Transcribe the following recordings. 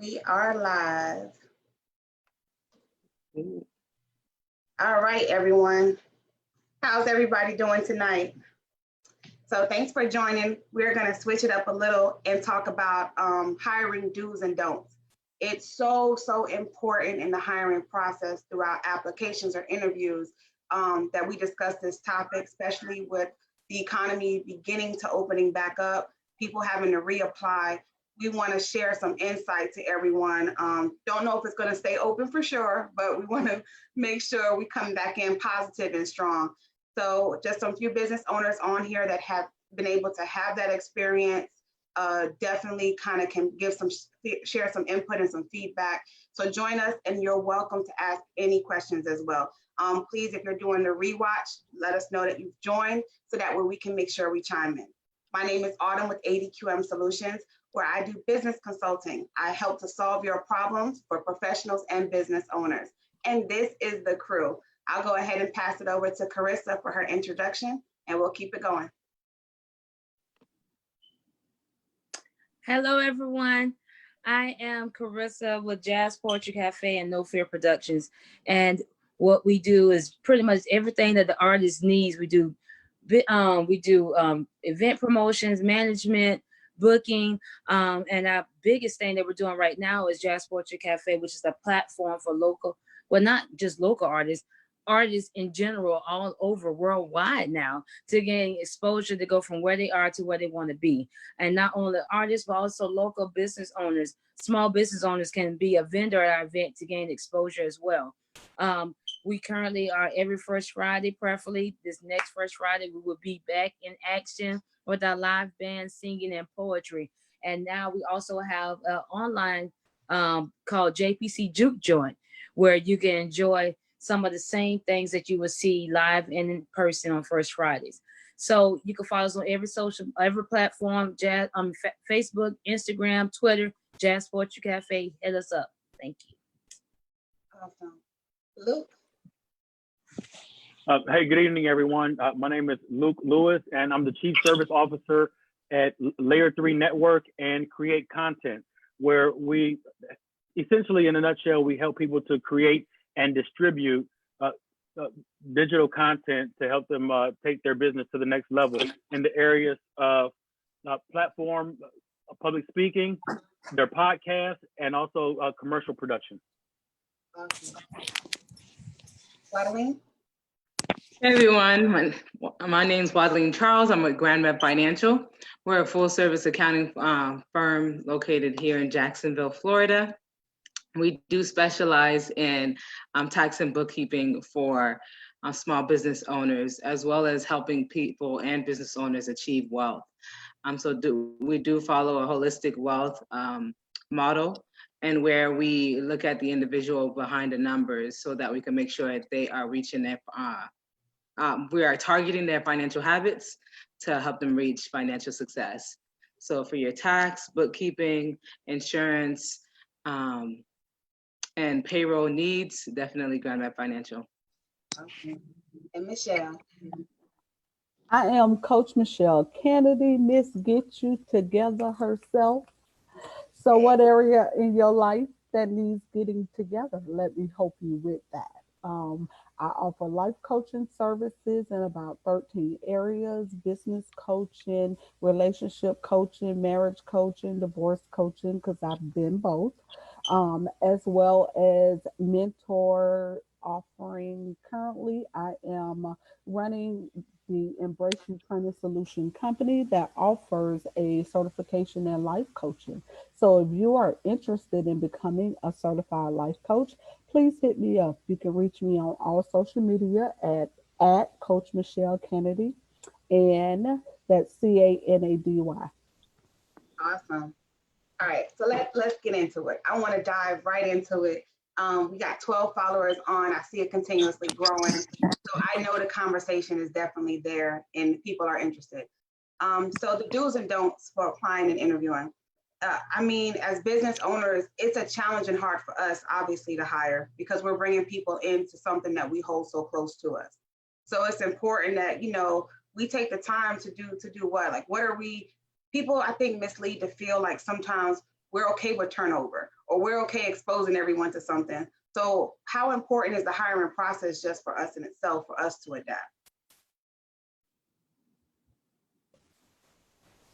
We are live. All right, everyone. How's everybody doing tonight? So thanks for joining. We're going to switch it up a little and talk about hiring do's and don'ts. It's so important in the hiring process throughout applications or interviews that we discuss this topic, especially with the economy beginning to opening back up, people having to reapply. We want to share some insight to everyone. Don't know if it's going to stay open for sure, but we want to make sure we come back in positive and strong. So just some few business owners on here that have been able to have that experience, definitely kind of can give share some input and some feedback. So join us and you're welcome to ask any questions as well. Please, if you're doing the rewatch, let us know that you've joined so that way we can make sure we chime in. My name is Autumn with ADQM Solutions, where I do business consulting. I help to solve your problems for professionals and business owners. And this is the crew. I'll go ahead and pass it over to Carissa for her introduction, and we'll keep it going. Hello, everyone. I am Carissa with Jazz Poetry Cafe and No Fear Productions. And what we do is pretty much everything that the artist needs. We do event promotions, management, booking, and our biggest thing that we're doing right now is Jazz Poetry Cafe, which is a platform for local, well, not just local artists in general all over worldwide now to gain exposure to go from where they are to where they want to be. And not only artists, but also local business owners, small business owners can be a vendor at our event to gain exposure as well. We currently are every first Friday, preferably this next first Friday, we will be back in action with our live band singing and poetry. And now we also have an online called JPC Juke Joint, where you can enjoy some of the same things that you will see live and in person on First Fridays. So you can follow us on every platform, Facebook, Instagram, Twitter, Jazz Poetry Cafe. Hit us up. Thank you. Awesome. Luke? Hey, good evening, everyone. My name is Luke Lewis, and I'm the Chief Service Officer at Layer 3 Network and Create Content, where we essentially, in a nutshell, we help people to create and distribute digital content to help them take their business to the next level in the areas of platform, public speaking, their podcast, and also commercial production. Awesome. Wadeline? Hey everyone, my name is Wadeline Charles. I'm with Grand Rep Financial. We're a full service accounting firm located here in Jacksonville, Florida. We do specialize in tax and bookkeeping for small business owners, as well as helping people and business owners achieve wealth. We do follow a holistic wealth model, and where we look at the individual behind the numbers so that we can make sure that they are reaching their we are targeting their financial habits to help them reach financial success. So for your tax, bookkeeping, insurance, and payroll needs, definitely Grand Rep Financial. Okay. And Michelle? I am Coach Michelle Kennedy, Miss Get You Together herself. So what area in your life that needs getting together? Let me help you with that. I offer life coaching services in about 13 areas: business coaching, relationship coaching, marriage coaching, divorce coaching, because I've been both, as well as mentor offering. Currently, I am running the Embrace You Training Solution company that offers a certification in life coaching. So if you are interested in becoming a certified life coach, please hit me up. You can reach me on all social media at Coach Michelle Kennedy, and that's Canady. Awesome. All right, so let's get into it. I want to dive right into it. We got 12 followers on. I see it continuously growing. So I know the conversation is definitely there and people are interested. So the do's and don'ts for applying and interviewing. I mean, as business owners, it's a challenge and hard for us, obviously, to hire because we're bringing people into something that we hold so close to us. So it's important that, you know, we take the time to do what? Like, what are we, people, I think, mislead to feel like sometimes we're okay with turnover or we're okay exposing everyone to something. So how important is the hiring process just for us in itself, for us to adapt?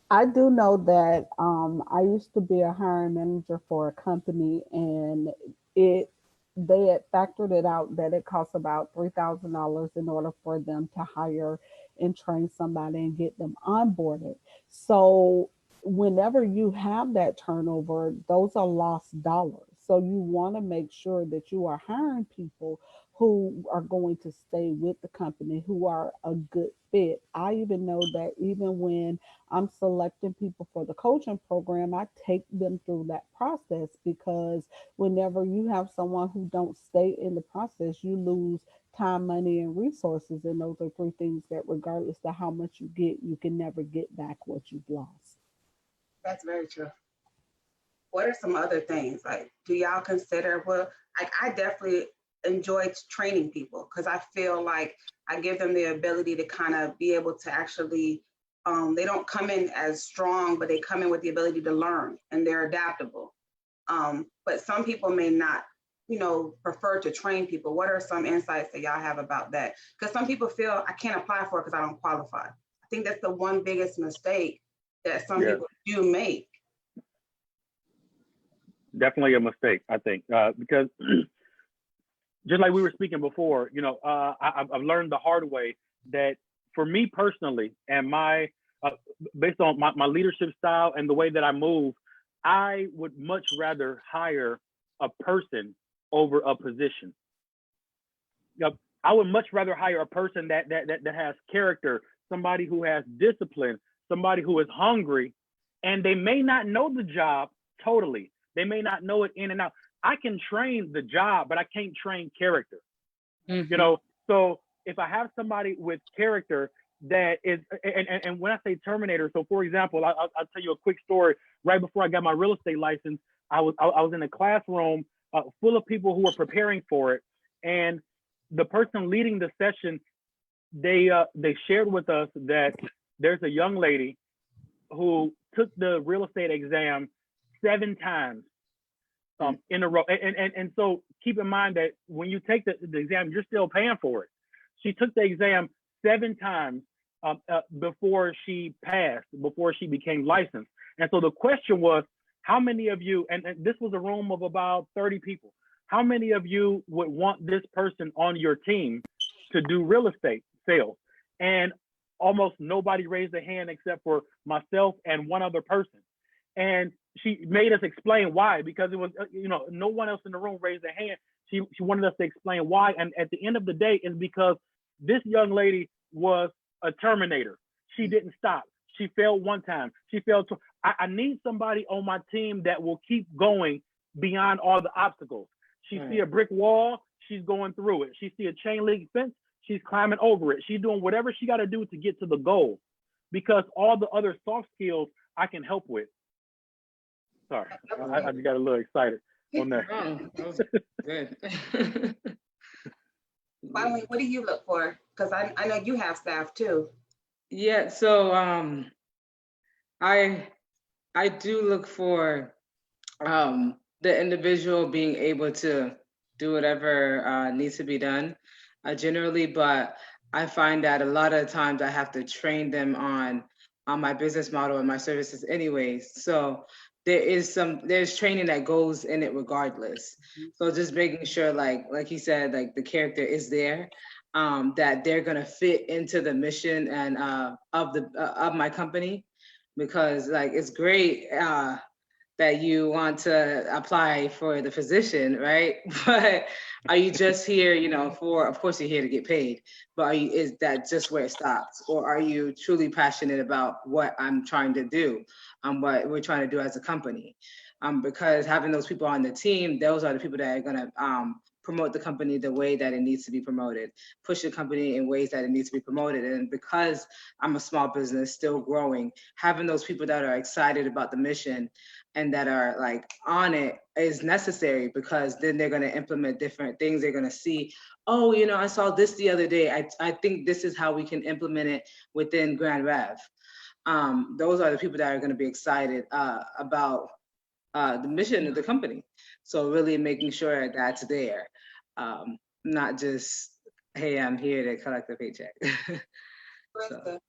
I do know that I used to be a hiring manager for a company, and it they had factored it out that it costs about $3,000 in order for them to hire and train somebody and get them onboarded. So whenever you have that turnover, those are lost dollars. So you want to make sure that you are hiring people who are going to stay with the company, who are a good fit. I even know that even when I'm selecting people for the coaching program, I take them through that process, because whenever you have someone who don't stay in the process, you lose time, money, and resources. And those are three things that regardless of how much you get, you can never get back what you've lost. That's very true. What are some other things? Like, do y'all consider, well, like I definitely enjoy training people because I feel like I give them the ability to kind of be able to actually, they don't come in as strong, but they come in with the ability to learn and they're adaptable. But some people may not, prefer to train people. What are some insights that y'all have about that? Because some people feel I can't apply for it because I don't qualify. I think that's the one biggest mistake that some people do make. Definitely a mistake, I think, because just like we were speaking before, I've learned the hard way that for me personally and my, based on my leadership style and the way that I move, I would much rather hire a person over a position. I would much rather hire a person that has character, somebody who has discipline, somebody who is hungry, and they may not know the job totally. They may not know it in and out. I can train the job, but I can't train character. Mm-hmm. So if I have somebody with character that is, and when I say Terminator, so for example, I'll tell you a quick story. Right before I got my real estate license, I was in a classroom full of people who were preparing for it, and the person leading the session, they shared with us that there's a young lady who took the real estate exam 7 times in a row. And so keep in mind that when you take the exam, you're still paying for it. She took the exam 7 times before she passed, before she became licensed. And so the question was, how many of you, and this was a room of about 30 people, how many of you would want this person on your team to do real estate sales? And almost nobody raised a hand except for myself and one other person. And she made us explain why, because it was, no one else in the room raised their hand. She wanted us to explain why. And at the end of the day, it's because this young lady was a Terminator. She didn't stop. She failed 1 time. She failed 2. I need somebody on my team that will keep going beyond all the obstacles. She see a brick wall, she's going through it. She see a chain link fence, she's climbing over it. She's doing whatever she got to do to get to the goal, because all the other soft skills I can help with. Sorry, I just got a little excited on that. Oh, that was good. Finally, what do you look for? Because I know you have staff too. Yeah, so I do look for the individual being able to do whatever needs to be done generally, but I find that a lot of times I have to train them on my business model and my services anyways. So there's training that goes in it regardless. So just making sure, like he said, like the character is there, that they're gonna fit into the mission and of my company, because like it's great that you want to apply for the position, right? But are you just here, of course you're here to get paid, but is that just where it stops? Or are you truly passionate about what I'm trying to do, what we're trying to do as a company? Because having those people on the team, those are the people that are gonna promote the company the way that it needs to be promoted, push the company in ways that it needs to be promoted. And because I'm a small business still growing, having those people that are excited about the mission and that are like on it is necessary, because then they're going to implement different things. They're going to see, oh, I saw this the other day. I think this is how we can implement it within Grand Rev. Those are the people that are going to be excited about the mission of the company. So really making sure that's there, not just, hey, I'm here to collect a paycheck. Krista,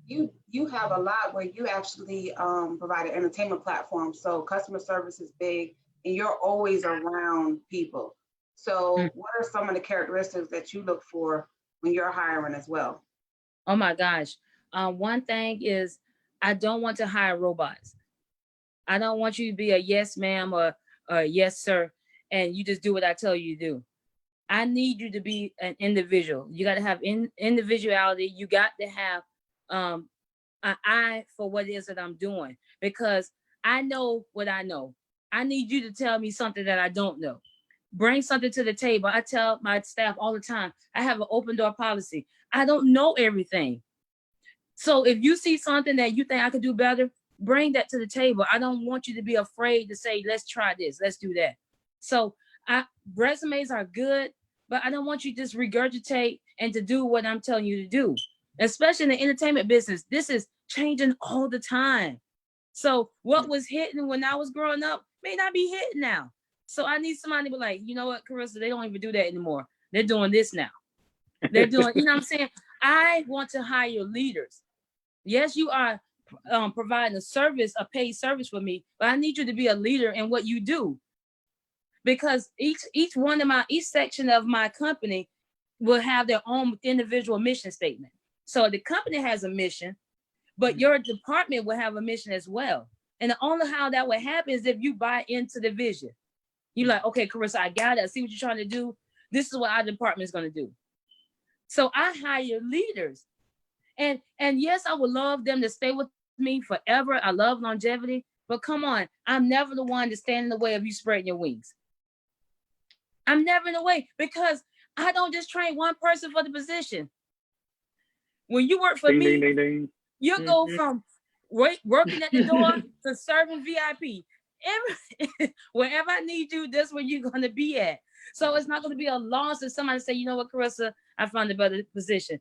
you have a lot where you actually provide an entertainment platform. So customer service is big and you're always around people. So what are some of the characteristics that you look for when you're hiring as well? Oh my gosh. One thing is I don't want to hire robots. I don't want you to be a yes ma'am or a yes sir and you just do what I tell you to do. I need you to be an individual. You got to have individuality. You got to have an eye for what it is that I'm doing, because I know what I know. I need you to tell me something that I don't know. Bring something to the table. I tell my staff all the time, I have an open door policy. I don't know everything. So if you see something that you think I could do better, bring that to the table. I don't want you to be afraid to say, let's try this, let's do that. So resumes are good, but I don't want you to just regurgitate and to do what I'm telling you to do. Especially in the entertainment business, this is changing all the time. So what was hitting when I was growing up may not be hitting now. So I need somebody to be like, you know what, Carissa, they don't even do that anymore. They're doing this now. They're doing, you know what I'm saying? I want to hire leaders. Yes, you are providing a service, a paid service for me, but I need you to be a leader in what you do. Because each section of my company will have their own individual mission statement. So the company has a mission, but your department will have a mission as well. And the only how that would happen is if you buy into the vision. You're like, okay, Carissa, I got it. I see what you're trying to do. This is what our department is going to do. So I hire leaders. And yes, I would love them to stay with me forever. I love longevity, but come on, I'm never the one to stand in the way of you spreading your wings. I'm never in the way, because I don't just train one person for the position. When you work for me, ding, ding. You go from working at the door to serving VIP. Wherever I need you, that's where you're going to be at. So it's not going to be a loss if somebody say, you know what, Carissa, I found a better position.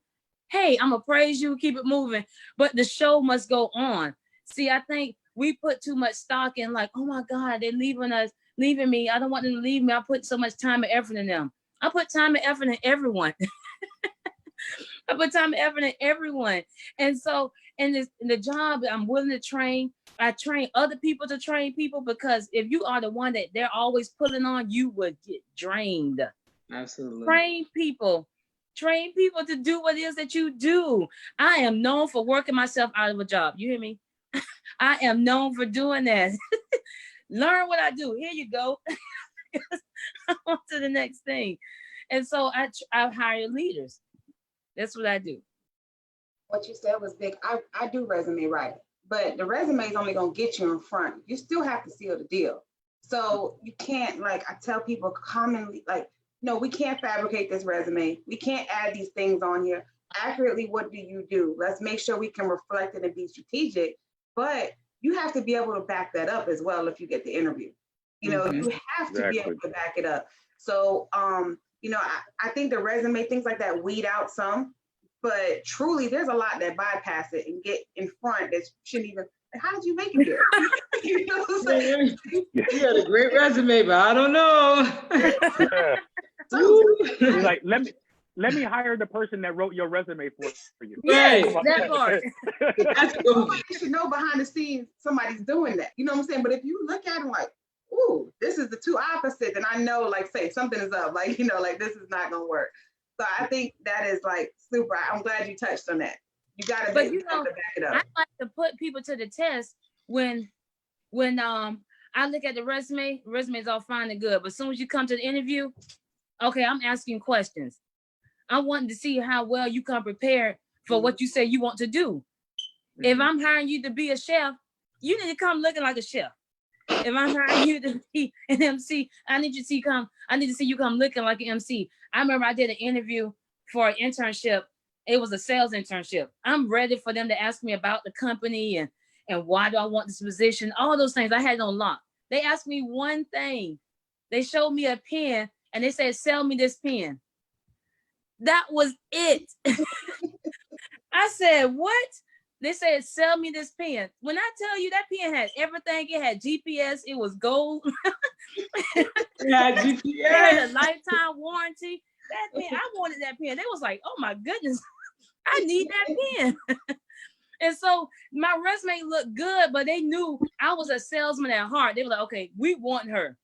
Hey, I'm going to praise you, keep it moving. But the show must go on. See, I think we put too much stock in like, oh my God, they're leaving me. I don't want them to leave me. I put so much time and effort in them. I put time and effort in everyone. I put time and effort in everyone. And so in the job, I'm willing to train. I train other people to train people, because if you are the one that they're always pulling on, you would get drained. Absolutely. Train people to do what it is that you do. I am known for working myself out of a job. You hear me? I am known for doing that. Learn what I do. Here you go. On to the next thing. And so I hire leaders. That's what I do. What you said was big. I do resume writing, but the resume is only going to get you in front. You still have to seal the deal. So you can't, like I tell people commonly, like, no, we can't fabricate this resume. We can't add these things on here. Accurately, what do you do? Let's make sure we can reflect it and be strategic, but you have to be able to back that up as well if you get the interview. You know, you have to be able to back it up. So, you know, I think the resume, things like that weed out some, but truly there's a lot that bypass it and get in front that shouldn't even, how did you make it there? You know what I'm saying? You had a great resume, but I don't know. He's like, let me hire the person that wrote your resume for you. Right. That part. Nobody should know behind the scenes somebody's doing that. You know what I'm saying? But if you look at them like, ooh, this is the two opposite, then I know, like, say something is up, like, you know, like this is not gonna work. So I think that is like super. I'm glad you touched on that. You gotta be able to back it up. I like to put people to the test when I look at the resume is all fine and good, but as soon as you come to the interview, okay, I'm asking questions. I want to see how well you come prepared for what you say you want to do. If I'm hiring you to be a chef, you need to come looking like a chef. If I'm hiring you to be an MC, I need to see you come looking like an MC. I remember I did an interview for an internship. It was a sales internship. I'm ready for them to ask me about the company and why do I want this position, all those things. I had it on lock. They asked me one thing. They showed me a pen and they said, sell me this pen. That was it. I said, what? They said, sell me this pen. When I tell you that pen had everything, it had GPS, it was gold. Yeah, It had a GPS. lifetime warranty. That pen, I wanted that pen. They was like, oh my goodness, I need that pen. And so my resume looked good, but they knew I was a salesman at heart. They were like, okay, we want her.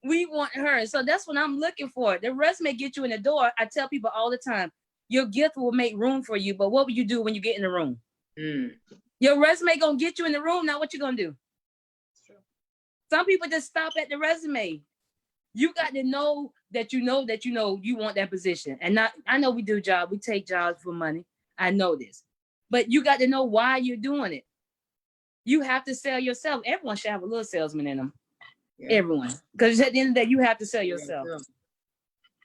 We want her. So that's what I'm looking for. The resume gets you in the door. I tell people all the time, your gift will make room for you, but what will you do when you get in the room? Your resume gonna get you in the room. Now what you gonna do? Some people just stop at the resume. You got to know that you want that position. And not, I know we do jobs, we take jobs for money. I know this. But you got to know why you're doing it. You have to sell yourself. Everyone should have a little salesman in them. Yeah. Everyone. Because at the end of the day, you have to sell yourself.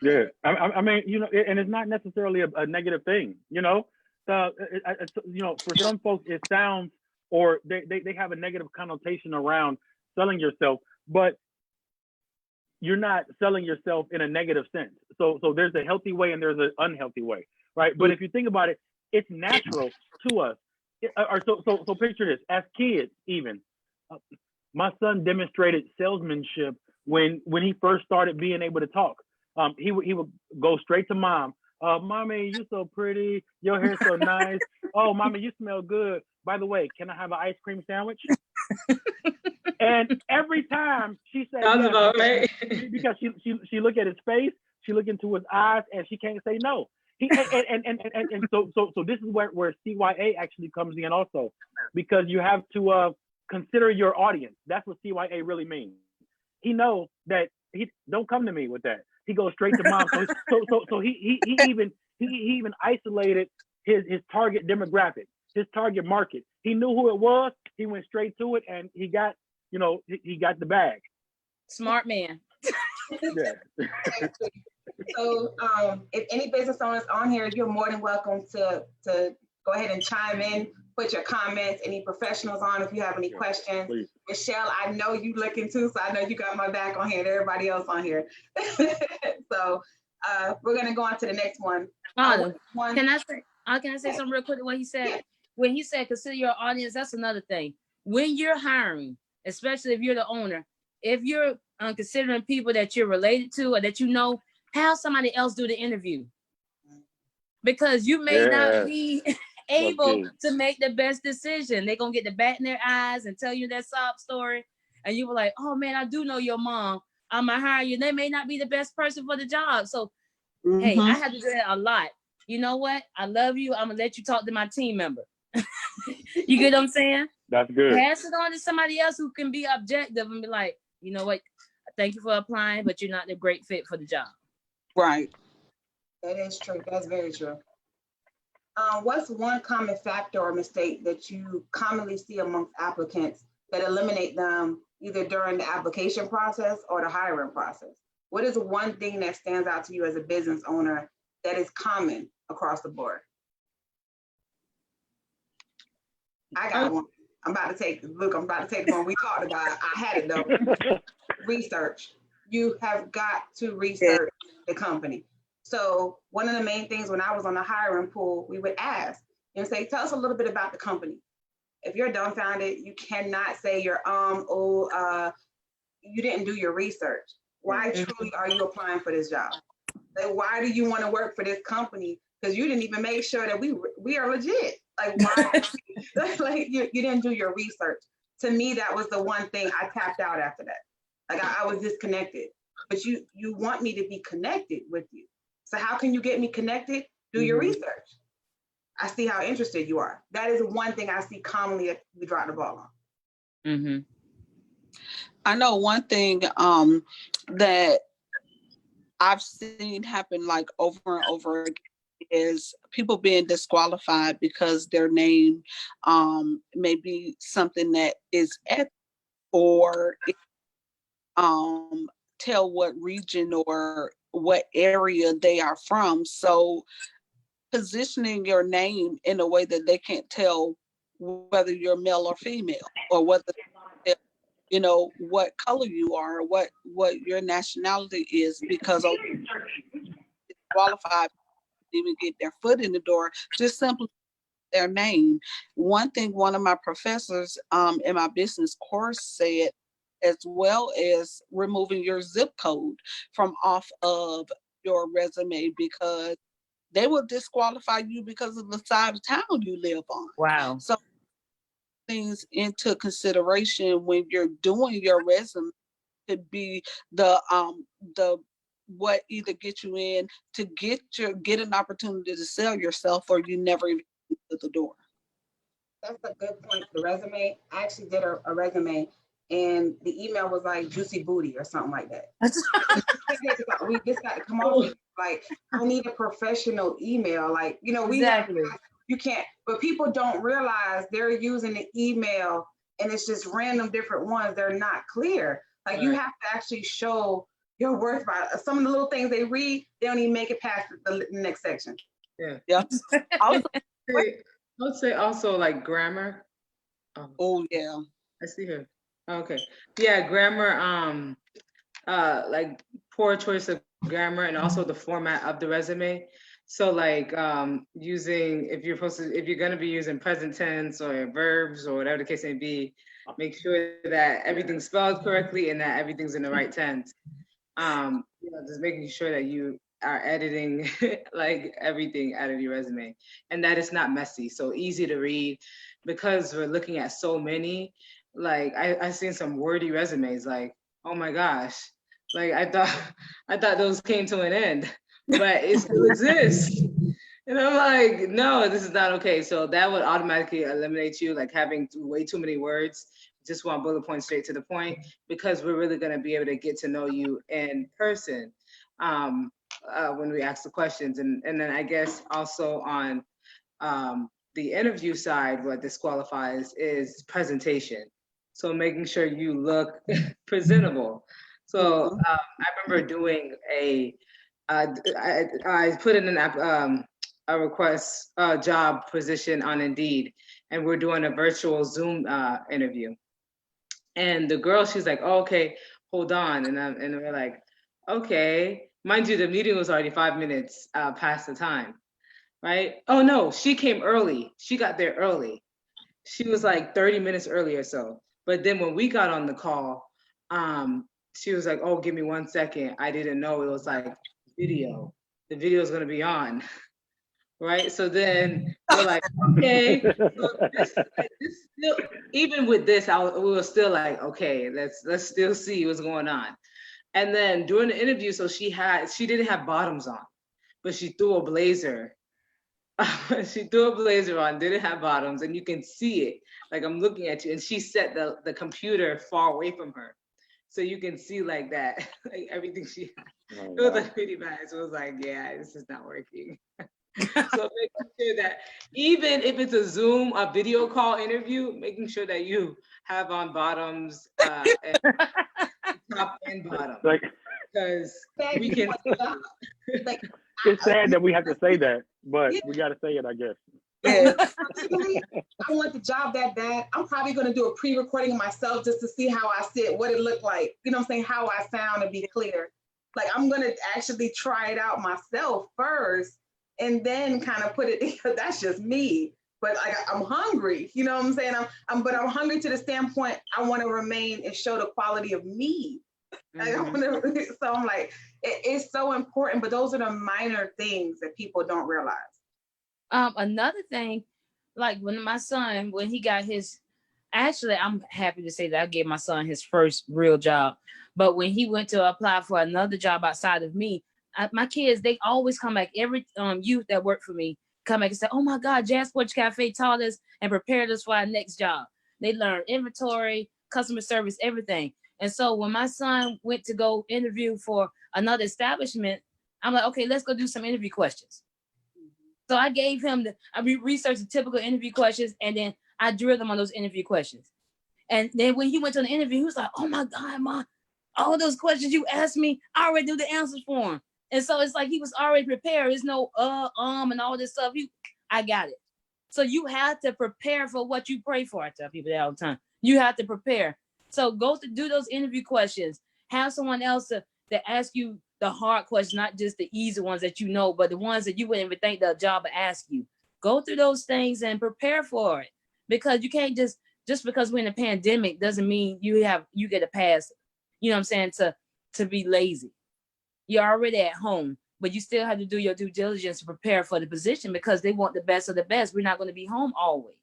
Yeah. I mean, you know, and it's not necessarily a negative thing, you know. You know, for some folks, it sounds, or they have a negative connotation around selling yourself, but you're not selling yourself in a negative sense. So there's a healthy way and there's an unhealthy way, right? But if you think about it, it's natural to us. So picture this: as kids, even my son demonstrated salesmanship when he first started being able to talk. He would go straight to mom. Mommy, you so pretty. Your hair's so nice. Oh, mommy, you smell good. By the way, can I have an ice cream sandwich? And every time she said Sounds yes, about right. because she look at his face, she look into his eyes, and she can't say no. So this is where CYA actually comes in also, because you have to consider your audience. That's what CYA really means. He knows that he don't come to me with that. He goes straight to mom. So he even isolated his target demographic, his target market. He knew who it was. He went straight to it, and he got the bag. Smart man. Yeah. So if any business owners on here, you're more than welcome to go ahead and chime in, put your comments, any professionals on if you have any questions. Please. Michelle, I know you looking too, so I know you got my back on here and everybody else on here. So we're gonna go on to the next one. Can I say something real quick to what he said? When he said consider your audience, that's another thing. When you're hiring, especially if you're the owner, if you're considering people that you're related to or that you know, have somebody else do the interview. Because you may not be able to make the best decision. They're going to get the bat in their eyes and tell you that sob story. And you were like, oh man, I do know your mom. I'm going to hire you. They may not be the best person for the job. So, hey, I had to do that a lot. You know what? I love you. I'm going to let you talk to my team member. You get what I'm saying? That's good. Pass it on to somebody else who can be objective and be like, you know what? Thank you for applying, but you're not the great fit for the job. Right. That is true. That's very true. What's one common factor or mistake that you commonly see amongst applicants that eliminate them either during the application process or the hiring process? What is one thing that stands out to you as a business owner that is common across the board? I got one. I'm about to take the one we talked about. I had it though. Research. You have got to research the company. So one of the main things when I was on the hiring pool, we would ask and say, tell us a little bit about the company. If you're dumbfounded, you cannot say you didn't do your research. Why truly are you applying for this job? Like, why do you want to work for this company? Because you didn't even make sure that we are legit. Like, why? Like, you didn't do your research. To me, that was the one thing I tapped out after that. Like, I was disconnected. But you want me to be connected with you. So how can you get me connected? Do your research. I see how interested you are. That is one thing I see commonly that we drop the ball on. I know one thing that I've seen happen like over and over again is people being disqualified because their name may be something that is ethnic or tell what region or what area they are from. So positioning your name in a way that they can't tell whether you're male or female, or whether you know what color you are, or what your nationality is, because of qualified even get their foot in the door, just simply their name. One thing one of my professors in my business course said, as well as removing your zip code from off of your resume, because they will disqualify you because of the side of town you live on. Wow. So things into consideration when you're doing your resume could be the what either get you in to get an opportunity to sell yourself, or you never even get to the door. That's a good point. The resume. I actually did a resume, and the email was like "juicy booty" or something like that. We just got to come off like, I need a professional email. Like, you know, Exactly. You can't. But people don't realize they're using the email, and it's just random different ones. They're not clear. Like, you have to actually show your worth by some of the little things they read. They don't even make it past the next section. Yeah. Yep. Also, I would say also like grammar. oh yeah. I see her. Okay. Yeah, grammar, like poor choice of grammar, and also the format of the resume. So like using, if you're gonna be using present tense or verbs or whatever the case may be, make sure that everything's spelled correctly and that everything's in the right tense. You know, just making sure that you are editing like everything out of your resume, and that it's not messy, so easy to read, because we're looking at so many. Like I've seen some wordy resumes, like, oh my gosh, like I thought those came to an end, but it still exists. And I'm like, no, this is not okay. So that would automatically eliminate you, like having way too many words. Just want bullet points straight to the point, because we're really going to be able to get to know you in person when we ask the questions. And then I guess also on the interview side, what disqualifies is presentation. So making sure you look presentable. So I remember doing I put in a request job position on Indeed, and we're doing a virtual Zoom interview. And the girl, she's like, oh, okay, hold on. And we're like, okay. Mind you, the meeting was already 5 minutes past the time, right? Oh no, she came early. She got there early. She was like 30 minutes early or so. But then when we got on the call, she was like, oh, give me 1 second. I didn't know it was like video. The video is gonna be on. Right. So then we're like, okay, so this still, even with this, we were still like, okay, let's still see what's going on. And then during the interview, so she didn't have bottoms on, but she threw a blazer. She threw a blazer on, didn't have bottoms, and you can see it. Like, I'm looking at you, and she set the computer far away from her. So you can see like that, like everything she had. Oh, it was wow. like pretty bad. So it was like, yeah, this is not working. So making sure that even if it's a Zoom, a video call interview, making sure that you have on bottoms, and top and bottom. Like, Because we can. Like, it's sad that we have to say that, but we got to say it, I guess. Yeah. personally, I want the job that bad. I'm probably going to do a pre-recording of myself just to see how I sit, what it looked like. You know what I'm saying? How I sound, and be clear. Like, I'm going to actually try it out myself first, and then kind of put it, because that's just me. But like, I'm hungry, you know what I'm saying? I'm hungry to the standpoint, I want to remain and show the quality of me. Like, so I'm like, it's so important, but those are the minor things that people don't realize. Another thing, like when my son, when he got his, actually, I'm happy to say that I gave my son his first real job. But when he went to apply for another job outside of me, my kids, they always come back. Every youth that worked for me come back and say, oh my God, Jazz Sports Cafe taught us and prepared us for our next job. They learned inventory, customer service, everything. And so when my son went to go interview for another establishment, I'm like, okay, let's go do some interview questions. So I gave him I researched the typical interview questions, and then I drilled him on those interview questions. And then when he went to the interview, he was like, oh my God, Mom, all those questions you asked me, I already knew the answers for him. And so it's like he was already prepared. There's no and all this stuff. I got it. So you have to prepare for what you pray for. I tell people that all the time. You have to prepare. So go to do those interview questions. Have someone else to ask you the hard questions, not just the easy ones that you know, but the ones that you wouldn't even think the job would ask you. Go through those things and prepare for it, because you can't just because we're in a pandemic doesn't mean you get a pass, you know what I'm saying, to be lazy. You're already at home, but you still have to do your due diligence to prepare for the position, because they want the best of the best. We're not going to be home always.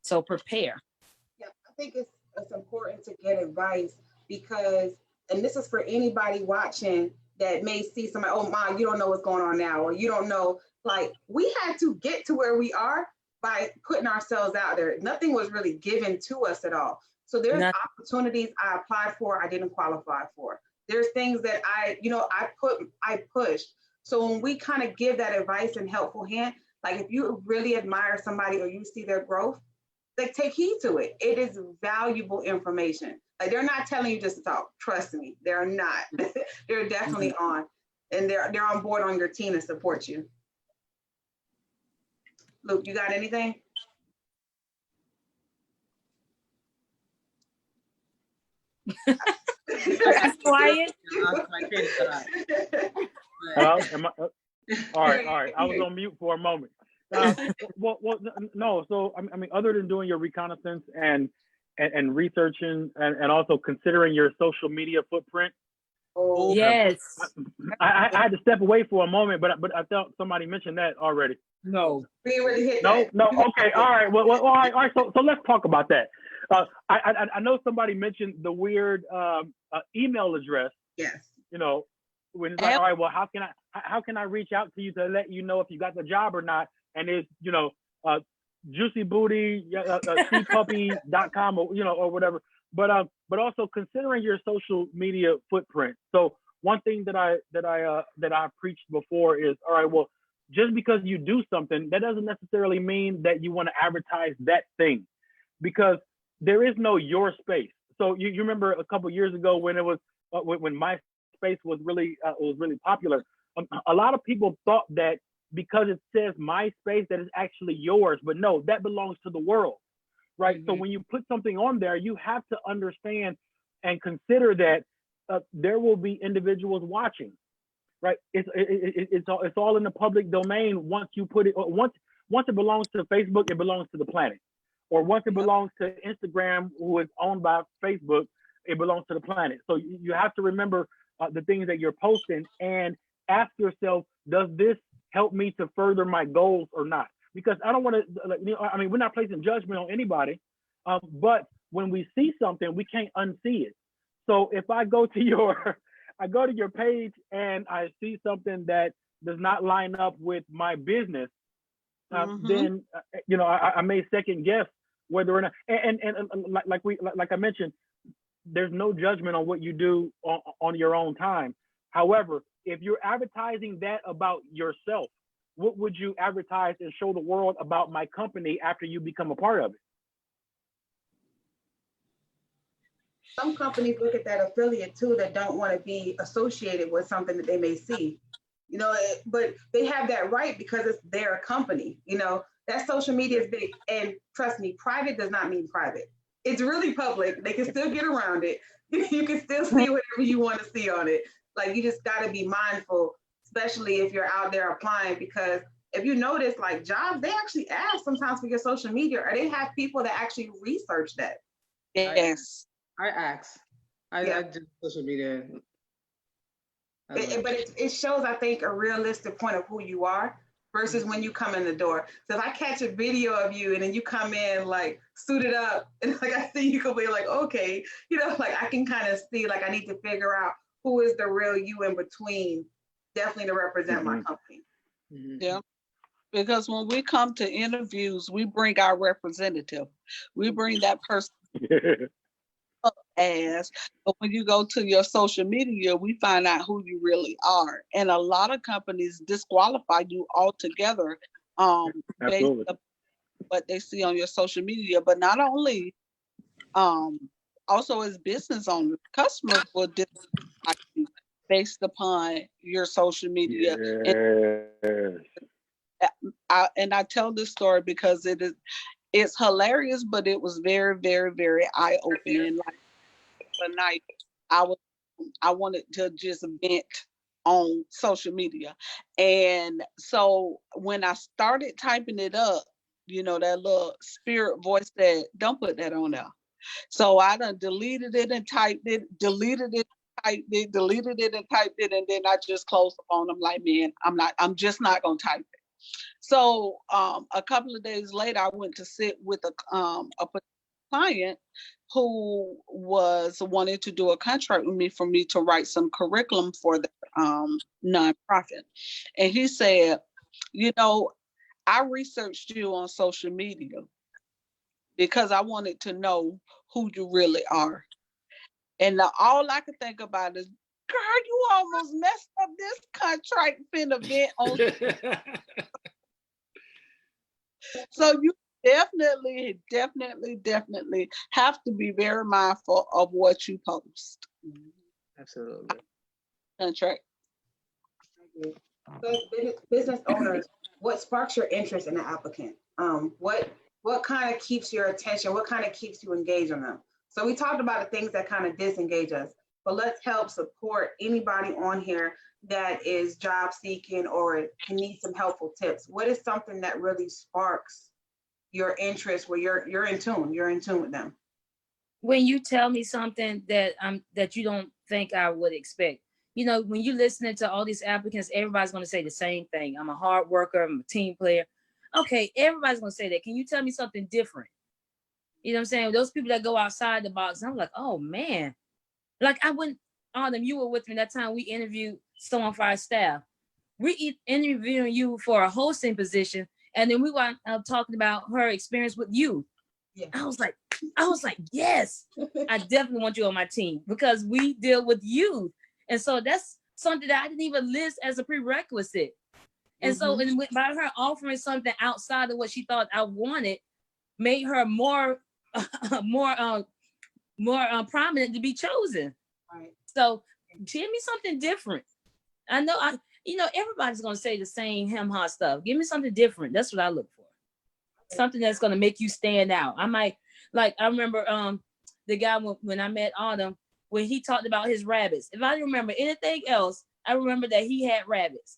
So prepare. Yeah, I think it's important to get advice, because, and this is for anybody watching that may see somebody, oh, Mom, you don't know what's going on now, or you don't know, like, we had to get to where we are by putting ourselves out there. Nothing was really given to us at all. So there's opportunities I applied for, I didn't qualify for. There's things that I pushed. So when we kind of give that advice and helpful hand, like if you really admire somebody or you see their growth, like take heed to it. It is valuable information. Like they're not telling you just to talk. Trust me, they're not. They're definitely on, and they're on board on your team to support you. Luke, you got anything? Quiet. All right. I was on mute for a moment. No. So I mean, other than doing your reconnaissance and researching and also considering your social media footprint. Oh yes. I had to step away for a moment, but I thought somebody mentioned that already. No. We already hit No. that. Okay. All right. Well, all right. So let's talk about that. I know somebody mentioned the weird email address. Yes. You know, when it's like, all right, well, how can I reach out to you to let you know if you got the job or not? And it's, juicybooty, cpuppy.com, or whatever. But also considering your social media footprint. So one thing that I preached before is, all right, well, just because you do something, that doesn't necessarily mean that you want to advertise that thing, because there is no your space. So you remember a couple of years ago when it was when MySpace was really popular. A lot of people thought that because it says MySpace that it's actually yours, but no, that belongs to the world, right? Mm-hmm. So when you put something on there, you have to understand and consider that there will be individuals watching, right? It's all in the public domain. Once you put it, once it belongs to Facebook, it belongs to the planet. Or once it belongs to Instagram, who is owned by Facebook, it belongs to the planet. So you have to remember the things that you're posting and ask yourself, does this help me to further my goals or not? Because I don't want to, we're not placing judgment on anybody, but when we see something, we can't unsee it. So if I go to your page and I see something that does not line up with my business, then I may second guess whether or not. And like I mentioned, there's no judgment on what you do on your own time. However, if you're advertising that about yourself, what would you advertise and show the world about my company after you become a part of it? Some companies look at that affiliate too that don't want to be associated with something that they may see, but they have that right because it's their company. That social media is big, and trust me, private does not mean private. It's really public. They can still get around it. You can still see whatever you want to see on it. Like, you just got to be mindful, especially if you're out there applying, because if you notice, like jobs, they actually ask sometimes for your social media, or they have people that actually research that. Yes. I ask. I do social media. But it shows, I think, a realistic point of who you are versus when you come in the door. So if I catch a video of you and then you come in like suited up and like I see you could be like, okay, like I can kind of see, like I need to figure out who is the real you in between, definitely to represent my company. Yeah. Because when we come to interviews, we bring our representative. We bring that person as, but when you go to your social media, we find out who you really are. And a lot of companies disqualify you altogether based on what they see on your social media. But not only, also as business owners, customers will disqualify you based upon your social media. Yes. And I tell this story because it's hilarious, but it was very, very, very eye-opening. Like the night, I wanted to just vent on social media. And so when I started typing it up, you know, that little spirit voice said, don't put that on there. So I done deleted it and typed it, deleted it, typed it, deleted it and typed it, and then I just closed the phone. I'm like, man, I'm just not gonna type it. So a couple of days later, I went to sit with a client who was wanting to do a contract with me for me to write some curriculum for the nonprofit. And he said, you know, I researched you on social media because I wanted to know who you really are. And all I could think about is, girl, you almost messed up this contract event on. So you definitely have to be very mindful of what you post. Absolutely. Contract. So business owners, what sparks your interest in the applicant? What kind of keeps your attention? What kind of keeps you engaged on them? So we talked about the things that kind of disengage us, but let's help support anybody on here that is job seeking or can need some helpful tips. What is something that really sparks your interest where you're in tune with them? When you tell me something that you don't think I would expect. You know, when you're listening to all these applicants, everybody's going to say the same thing. I'm a hard worker, I'm a team player. Okay, everybody's going to say that. Can you tell me something different? You know what I'm saying? Those people that go outside the box, I'm like, oh man. Like I went on them, you were with me that time we interviewed someone for our staff. We interviewing you for a hosting position, and then we were talking about her experience with you. Yeah. I was like, yes, I definitely want you on my team because we deal with youth. And so that's something that I didn't even list as a prerequisite. And so by her offering something outside of what she thought I wanted, made her more prominent to be chosen. Right. So give me something different. I know everybody's gonna say the same hem-ha stuff. Give me something different. That's what I look for. Something that's gonna make you stand out. I remember the guy when I met Autumn, when he talked about his rabbits. If I didn't remember anything else, I remember that he had rabbits.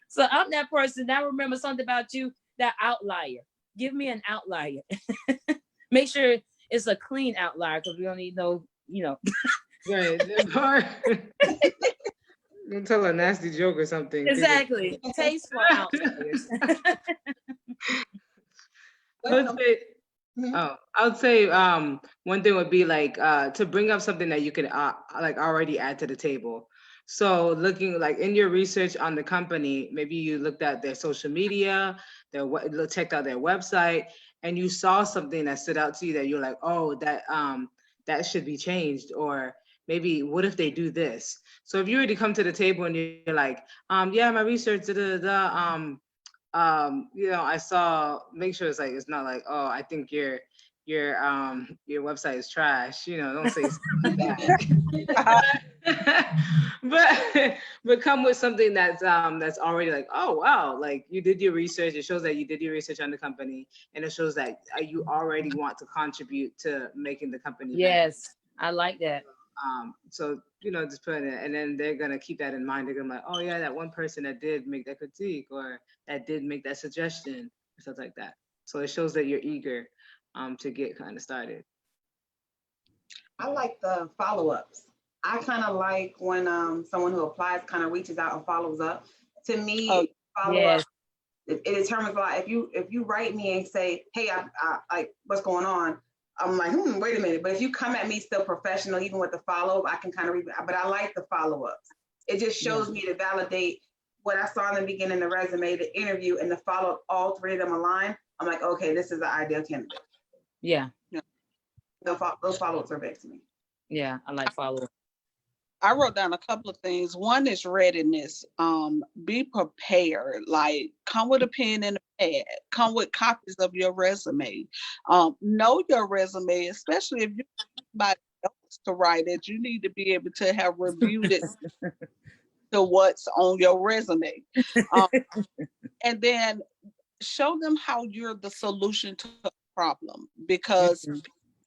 So I'm that person. I remember something about you, that outlier. Give me an outlier. Make sure it's a clean outlier because we don't need no, Right. Don't tell a nasty joke or something. Exactly. Tasteful outliers. I would say one thing would be like to bring up something that you can like already add to the table. So looking like in your research on the company, maybe you looked at their social media, checked out their website, and you saw something that stood out to you that you're like, oh, that should be changed, or maybe what if they do this? So if you were to come to the table and you're like, yeah, my research, I saw, make sure it's not like, oh, I think your website is trash, don't say something like that. but come with something that's already like, oh wow, like you did your research. It shows that you did your research on the company, and it shows that you already want to contribute to making the company yes better. I like that. So just put it, and then they're gonna keep that in mind. They're gonna be like, oh yeah, that one person that did make that critique or that did make that suggestion, stuff like that. So it shows that you're eager to get kind of started. I like the follow-ups. I kind of like when someone who applies kind of reaches out and follows up. To me, follow-up, it determines a lot. If you write me and say, hey, I like what's going on, I'm like, wait a minute. But if you come at me still professional, even with the follow-up, I can kind of read. But I like the follow-ups. It just shows me to validate what I saw in the beginning, the resume, the interview, and the follow-up. All three of them align. I'm like, okay, this is the ideal candidate. Yeah. Those follow-ups are big to me. Yeah, I like follow-up. I wrote down a couple of things. One is readiness. Be prepared. Like, come with a pen and a pad. Come with copies of your resume. Know your resume, especially if you're somebody else to write it. You need to be able to have reviewed it to what's on your resume. And then show them how you're the solution to a problem, because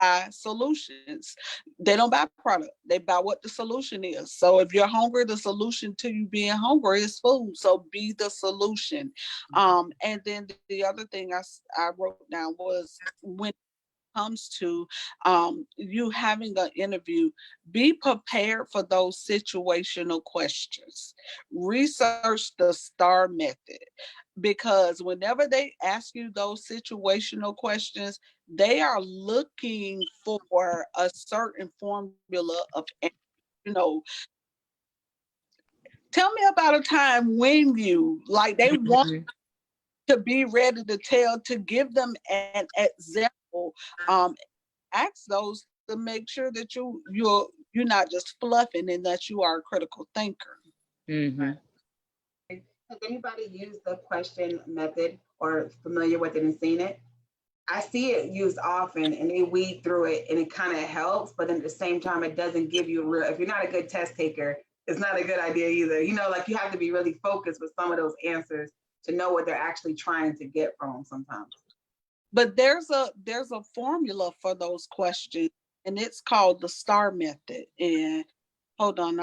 buy solutions. They don't buy product. They buy what the solution is. So if you're hungry, the solution to you being hungry is food. So be the solution. And then the other thing I wrote down was, when it comes to you having an interview, be prepared for those situational questions. Research the STAR method, because whenever they ask you those situational questions, they are looking for a certain formula of, you know, tell me about a time when you, like, they want to be ready to tell, to give them an example. Ask those to make sure that you're not just fluffing, and that you are a critical thinker. Mm-hmm. Has anybody used the question method or familiar with it and seen it? I see it used often, and they weed through it, and it kind of helps, but then at the same time, it doesn't give you a real, if you're not a good test taker, it's not a good idea either. You know, like, you have to be really focused with some of those answers to know what they're actually trying to get from them sometimes. But there's a formula for those questions, and it's called the STAR method. And hold on,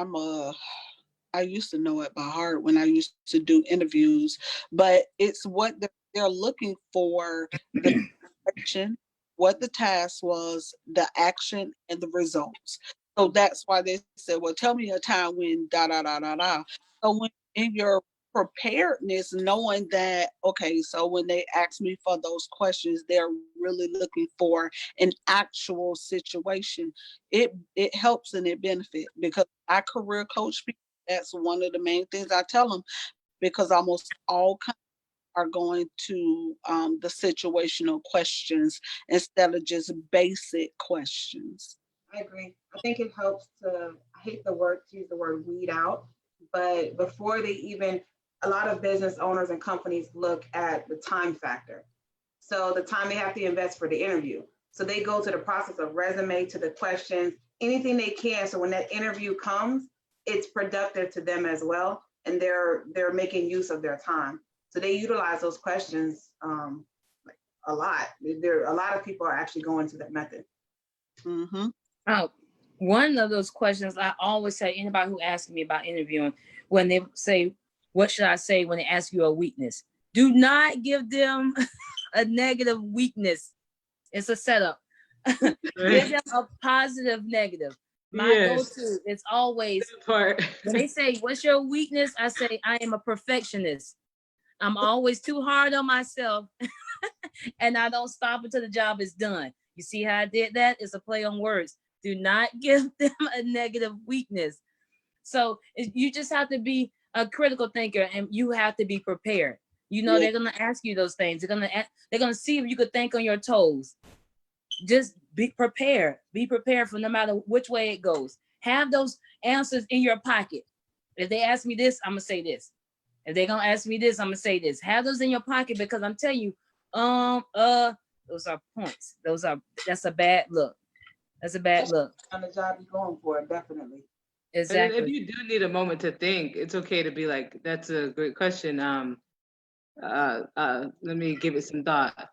I used to know it by heart when I used to do interviews, but it's what they're looking for: the question, what the task was, the action, and the results. So that's why they said, well, tell me a time when da da da da da. So when in your preparedness, knowing that, okay, so when they ask me for those questions, they're really looking for an actual situation. It helps and it benefits, because I career coach people. That's one of the main things I tell them, because almost all companies are going to the situational questions instead of just basic questions. I agree. I think it helps to, I hate to use the word weed out, but before they even, a lot of business owners and companies look at the time factor. So the time they have to invest for the interview. So they go to the process of resume, to the questions, anything they can. So when that interview comes, it's productive to them as well. And they're making use of their time. So they utilize those questions a lot. A lot of people are actually going to that method. Mm-hmm. One of those questions I always say, anybody who asks me about interviewing, when they say, what should I say when they ask you a weakness? Do not give them a negative weakness. It's a setup. Give them a positive negative. My go-to is always, when they say, what's your weakness? I say, I am a perfectionist. I'm always too hard on myself and I don't stop until the job is done. You see how I did that? It's a play on words. Do not give them a negative weakness. So you just have to be a critical thinker, and you have to be prepared. You know, they're going to ask you those things. They're going to see if you could think on your toes. Just be prepared. Be prepared for no matter which way it goes. Have those answers in your pocket. If they ask me this, I'm going to say this. If they're going to ask me this, I'm going to say this. Have those in your pocket, because I'm telling you, those are points. That's a bad look. That's a bad look. On the job you're going for, definitely. Exactly. And if you do need a moment to think, it's okay to be like, that's a great question. Let me give it some thought.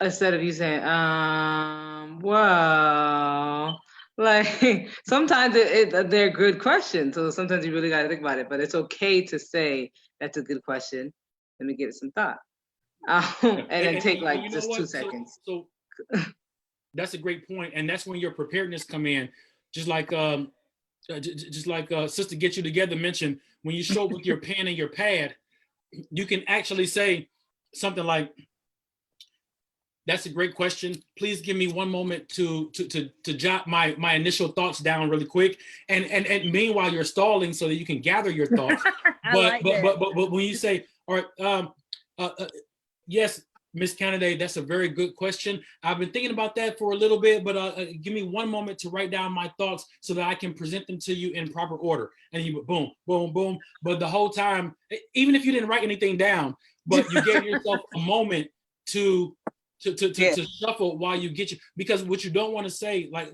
Instead of you saying, well, like, sometimes they're good questions. So sometimes you really got to think about it, but it's okay to say, that's a good question. Let me give it some thought. And then take like just 2 seconds. So that's a great point. And that's when your preparedness come in. Just like Sister Get You Together mentioned, when you show up with your pen and your pad, you can actually say something like, that's a great question. Please give me one moment to jot my initial thoughts down really quick. And meanwhile, you're stalling so that you can gather your thoughts. But when you say, all right, yes, Ms. Candidate, that's a very good question. I've been thinking about that for a little bit, but give me one moment to write down my thoughts so that I can present them to you in proper order. And you boom, boom, boom. But the whole time, even if you didn't write anything down, but you gave yourself a moment to shuffle while you get you, because what you don't want to say, like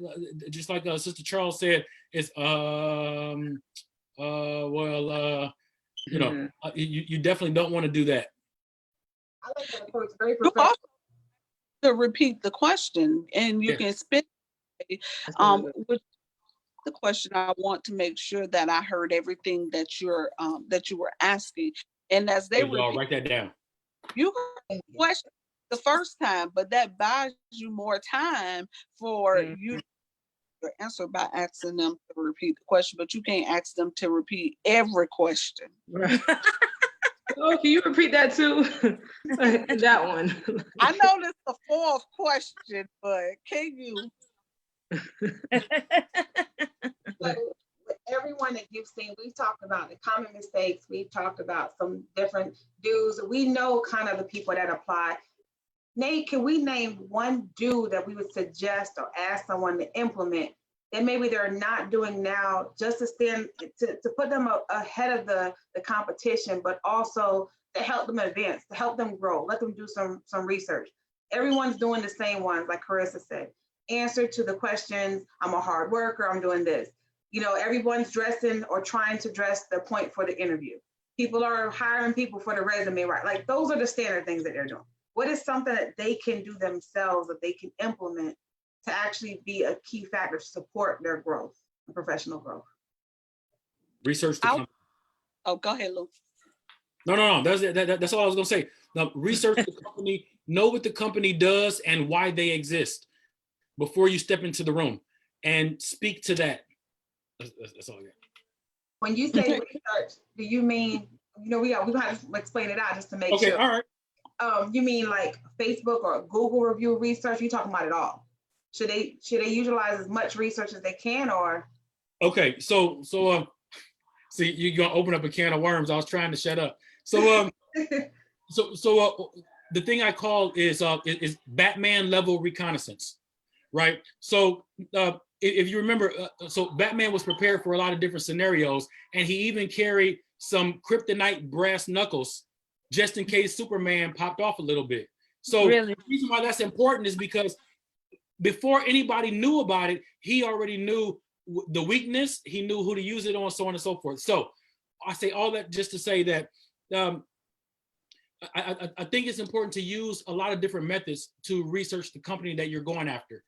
just like Sister Charles said, is you definitely don't want to do that. I like that approach. Very professional. to repeat the question, and you Yeah. can spit. With the question, I want to make sure that I heard everything that you were asking, and as they Hey, y'all, repeat, write that down. you heard the question the first time, but that buys you more time for you to answer by asking them to repeat the question, but you can't ask them to repeat every question. Right. Oh, can you repeat that too? That one. I know this is the fourth question, but can you? So with everyone that you've seen, we've talked about the common mistakes. We've talked about some different do's. We know kind of the people that apply. Nate, can we name one do that we would suggest or ask someone to implement that maybe they're not doing now, just to stand to put them ahead of the competition, but also to help them advance, to help them grow, let them do some research. Everyone's doing the same ones, like Carissa said. Answer to the questions, I'm a hard worker, I'm doing this. You know, everyone's dressing or trying to dress the point for the interview. People are hiring people for the resume, right? Like those are the standard things that they're doing. What is something that they can do themselves, that they can implement to actually be a key factor to support their growth, professional growth? Research the company. Oh, go ahead, Luke. No. That's all I was gonna say. Now, research the company, know what the company does and why they exist before you step into the room, and speak to that. That's all I got. When you say research, do you mean, you know, we have to explain it out just to make sure. Okay, all right. You mean like Facebook or Google review research? You talking about it all? Should they utilize as much research as they can, or? Okay, so see, you're gonna open up a can of worms. I was trying to shut up. So the thing I call is Batman level reconnaissance, right? So if you remember, so Batman was prepared for a lot of different scenarios, and he even carried some kryptonite brass knuckles just in case Superman popped off a little bit. So Really? the reason why that's important is because before anybody knew about it, he already knew the weakness, he knew who to use it on, so on and so forth. So I say all that just to say that I think it's important to use a lot of different methods to research the company that you're going after.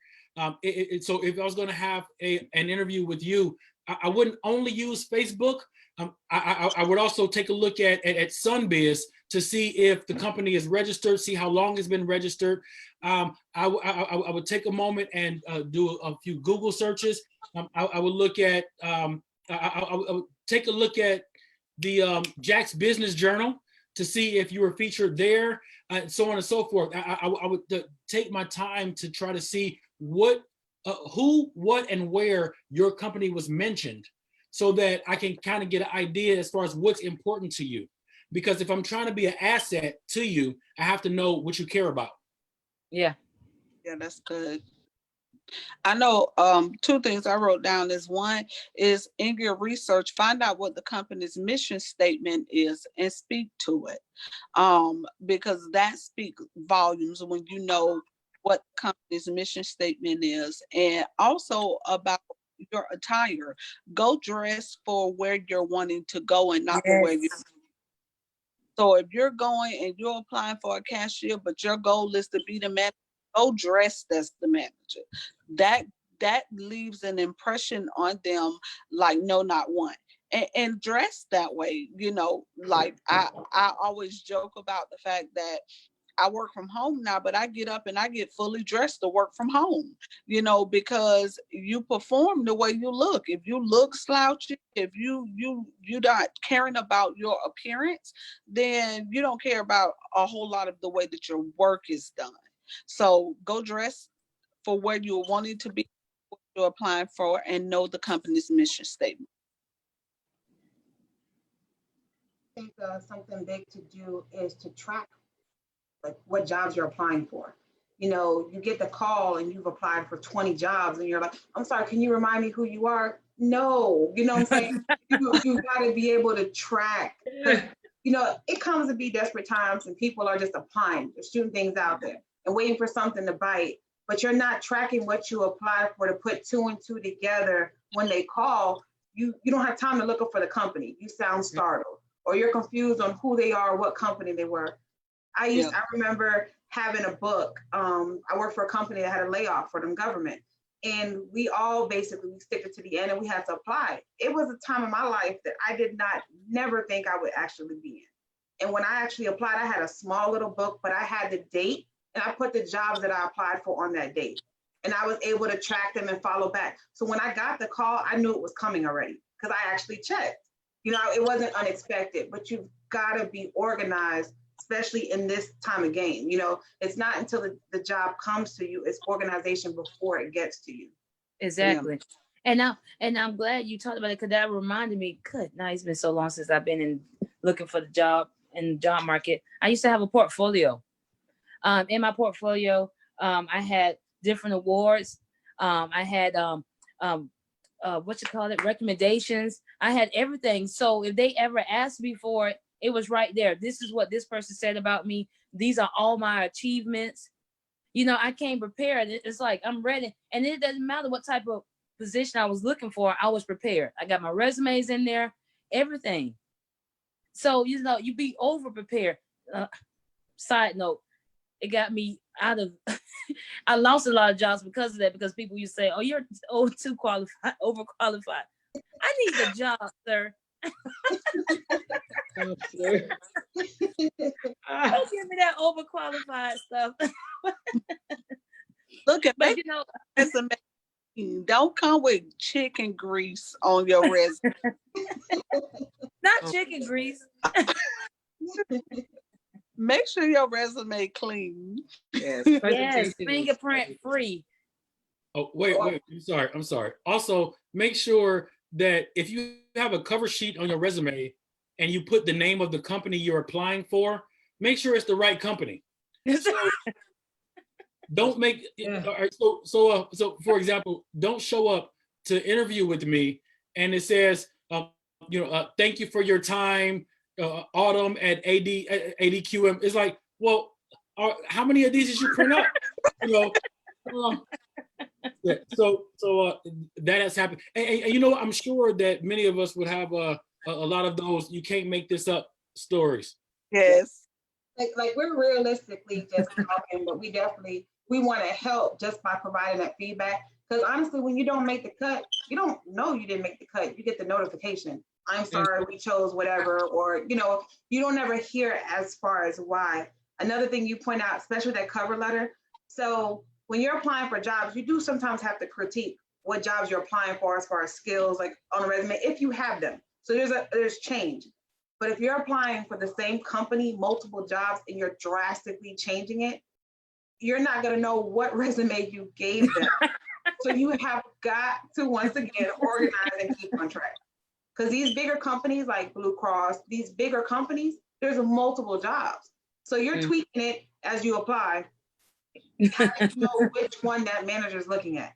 So if I was going to have an interview with you, I wouldn't only use Facebook. I would also take a look at Sunbiz to see if the company is registered, see how long it's been registered. I would take a moment and do a few Google searches. I would look at, I would take a look at the Jack's Business Journal to see if you were featured there, and so on and so forth. I would take my time to try to see what, who, what, and where your company was mentioned, so that I can kind of get an idea as far as what's important to you. Because if I'm trying to be an asset to you, I have to know what you care about. Yeah. Yeah, that's good. I know two things I wrote down is, one is in your research, find out what the company's mission statement is and speak to it. Because that speaks volumes when you know what the company's mission statement is. And also about your attire. Go dress for where you're wanting to go and not for where you. So if you're going and you're applying for a cashier, but your goal is to be the manager, go dress as the manager. That leaves an impression on them like, no, not one. And dress that way, you know, like I always joke about the fact that I work from home now, but I get up and I get fully dressed to work from home, you know, because you perform the way you look. If you look slouchy, if you're not caring about your appearance, then you don't care about a whole lot of the way that your work is done. So go dress for where you're wanting to be, what you're applying for, and know the company's mission statement. I think something big to do is to track like what jobs you're applying for. You know, you get the call and you've applied for 20 jobs and you're like, I'm sorry, can you remind me who you are? No, you know what I'm saying? you got to be able to track. You know, it comes to be desperate times and people are just applying, they're shooting things out there and waiting for something to bite, but you're not tracking what you applied for to put 2 and 2 together. When they call, you don't have time to look up for the company. You sound startled or you're confused on who they are, what company they were. I remember having a book. I worked for a company that had a layoff for them government. And we all basically we stick it to the end and we had to apply. It was a time in my life that I did not never think I would actually be in. And when I actually applied, I had a small little book, but I had the date and I put the jobs that I applied for on that date. And I was able to track them and follow back. So when I got the call, I knew it was coming already because I actually checked. You know, it wasn't unexpected, but you've got to be organized, especially in this time of game. You know, it's not until the job comes to you, it's organization before it gets to you. Exactly. And I'm glad you talked about it because that reminded me, good, now it's been so long since I've been in looking for the job in the job market. I used to have a portfolio. In my portfolio, I had different awards. I had recommendations. I had everything. So if they ever asked me for it, it was right there. This is what this person said about me. These are all my achievements. You know, I came prepared. It's like I'm ready. And it doesn't matter what type of position I was looking for, I was prepared. I got my resumes in there, everything. So, you know, you be over prepared. Side note, it got me out of, I lost a lot of jobs because of that, because people used to say, oh, you're too qualified, overqualified. I need the job, sir. Don't give me that overqualified stuff. Look at But me. you know, Don't come with chicken grease on your resume. not chicken grease. Make sure your resume clean. Yes, Yes, fingerprint free. Oh, wait, I'm sorry. Also, make sure that if you have a cover sheet on your resume and you put the name of the company you're applying for, make sure it's the right company. So don't make so for example, don't show up to interview with me and it says thank you for your time, Autumn at ADQM. It's like, well, how many of these did you print up? You know, yeah, so that has happened, and you know, I'm sure that many of us would have a lot of those "you can't make this up" stories. Yes. Like we're realistically just talking, but we want to help just by providing that feedback. Because honestly, when you don't make the cut, you don't know you didn't make the cut. You get the notification. I'm sorry, we chose whatever, or you know, you don't ever hear as far as why. Another thing you point out, especially that cover letter. So when you're applying for jobs, you do sometimes have to critique what jobs you're applying for as far as skills, like on a resume, if you have them. So there's change. But if you're applying for the same company, multiple jobs, and you're drastically changing it, you're not going to know what resume you gave them. So you have got to, once again, organize and keep on track. Because these bigger companies like Blue Cross, these bigger companies, there's multiple jobs. So you're tweaking it as you apply. You have to know which one that manager is looking at.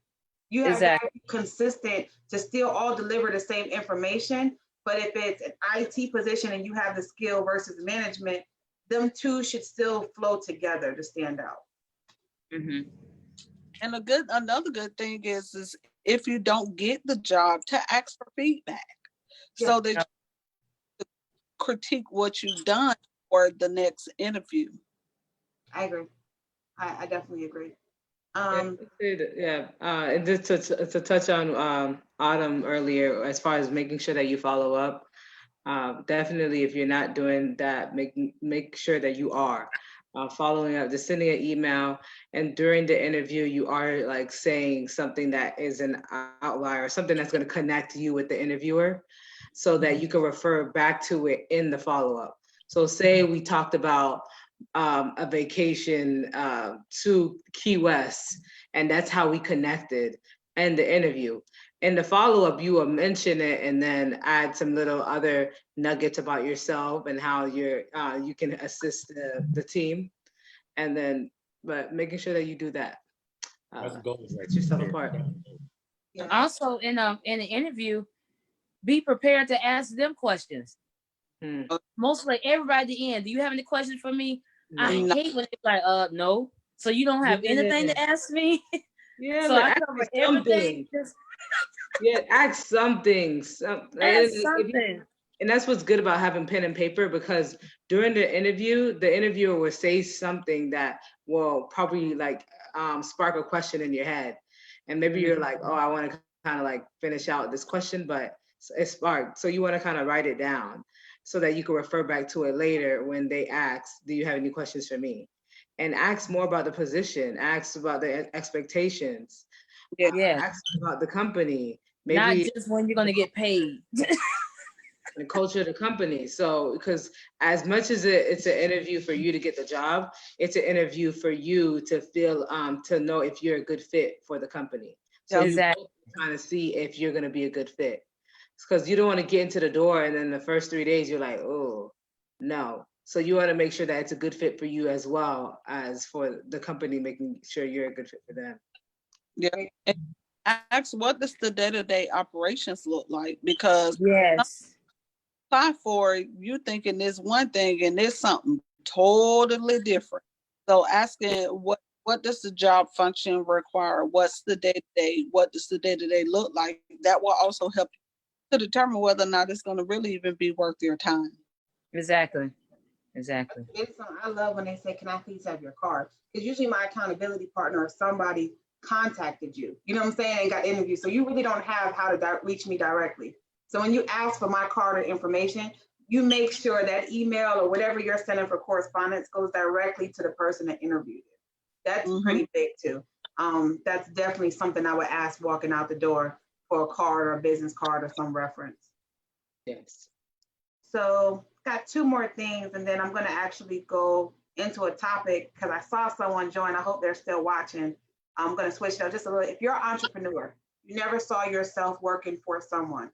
You have to be consistent to still all deliver the same information. But if it's an IT position and you have the skill versus management, them two should still flow together to stand out. Mm-hmm. And another good thing is if you don't get the job, to ask for feedback, so that you critique what you've done for the next interview. I agree. I definitely agree. And just to touch on Autumn earlier, as far as making sure that you follow up, definitely if you're not doing that, make sure that you are following up, just sending an email, and during the interview you are like saying something that is an outlier, something that's going to connect you with the interviewer, so that you can refer back to it in the follow-up. So say we talked about a vacation to Key West, and that's how we connected in the interview. In the follow-up, you will mention it and then add some little other nuggets about yourself and how you can assist the team, and then but making sure that you do that. Set yourself apart. Also, in an interview, be prepared to ask them questions. Mostly everybody at the end. Do you have any questions for me? No. I hate when it's like, no. So you don't have anything to ask me? Yeah, so I cover everything. Ask something. Ask something. And that's what's good about having pen and paper, because during the interview, the interviewer will say something that will probably like spark a question in your head. And maybe you're like, oh, I want to kind of like finish out this question, but it's sparked. So you want to kind of write it down so that you can refer back to it later when they ask, do you have any questions for me? And ask more about the position, ask about the expectations, Yeah. ask about the company, Not maybe just when you're gonna get paid. the culture of the company. So, because as much as it's an interview for you to get the job, it's an interview for you to feel, to know if you're a good fit for the company. So Exactly. you're trying to see if you're going to be a good fit. Because you don't want to get into the door and then the first 3 days you're like, oh, no. So you want to make sure that it's a good fit for you as well as for the company, making sure you're a good fit for them. Yeah. And ask, what does the day-to-day operations look like? Because Yes. apply for it, you thinking this one thing and it's something totally different. So asking what does the job function require? What's the day-to-day? What does the day-to-day look like? That will also help to determine whether or not it's going to really even be worth your time. Exactly. Exactly. I love when they say, can I please have your card? Because usually my accountability partner or somebody contacted you, you know what I'm saying, and got interviewed. So you really don't have how to reach me directly. So when you ask for my card or information, you make sure that email or whatever you're sending for correspondence goes directly to the person that interviewed you. That's pretty big too. That's definitely something I would ask walking out the door for a card or a business card or some reference. Yes. So got two more things, and then I'm going to actually go into a topic because I saw someone join. I hope they're still watching. I'm going to switch it up just a little. If you're an entrepreneur, you never saw yourself working for someone.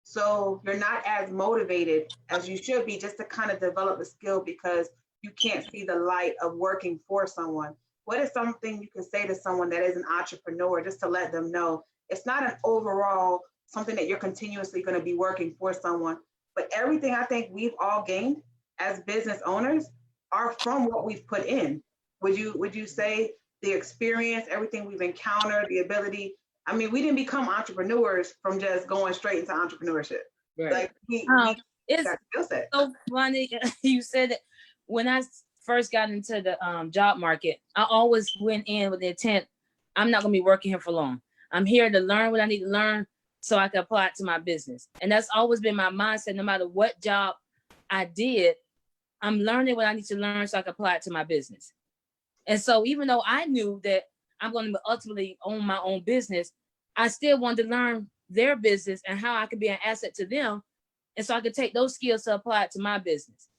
So you're not as motivated as you should be just to kind of develop the skill because you can't see the light of working for someone. What is something you can say to someone that is an entrepreneur just to let them know it's not an overall something that you're continuously going to be working for someone, but everything I think we've all gained as business owners are from what we've put in. Would you say the experience, everything we've encountered, the ability? I mean, we didn't become entrepreneurs from just going straight into entrepreneurship. Right. Like It's got skill set. so funny you said that. When I first got into the job market, I always went in with the intent, I'm not gonna be working here for long. I'm here to learn what I need to learn so I can apply it to my business. And that's always been my mindset. No matter what job I did, I'm learning what I need to learn so I can apply it to my business. And so even though I knew that I'm going to ultimately own my own business, I still wanted to learn their business and how I could be an asset to them. And so I could take those skills to apply it to my business.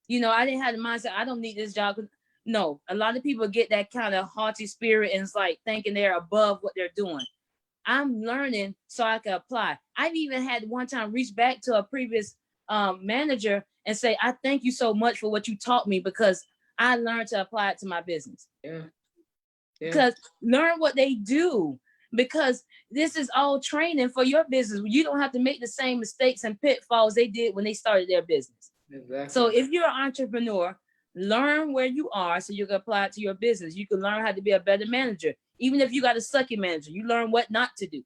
You know, I didn't have the mindset, I don't need this job. No, a lot of people get that kind of haughty spirit and it's like thinking they're above what they're doing. I'm learning so I can apply. I've even had one time reach back to a previous manager and say, I thank you so much for what you taught me because I learned to apply it to my business. Yeah. Because learn what they do, because this is all training for your business. You don't have to make the same mistakes and pitfalls they did when they started their business. Exactly. So if you're an entrepreneur, learn where you are so you can apply it to your business. You can learn how to be a better manager. Even if you got a sucky manager, you learn what not to do.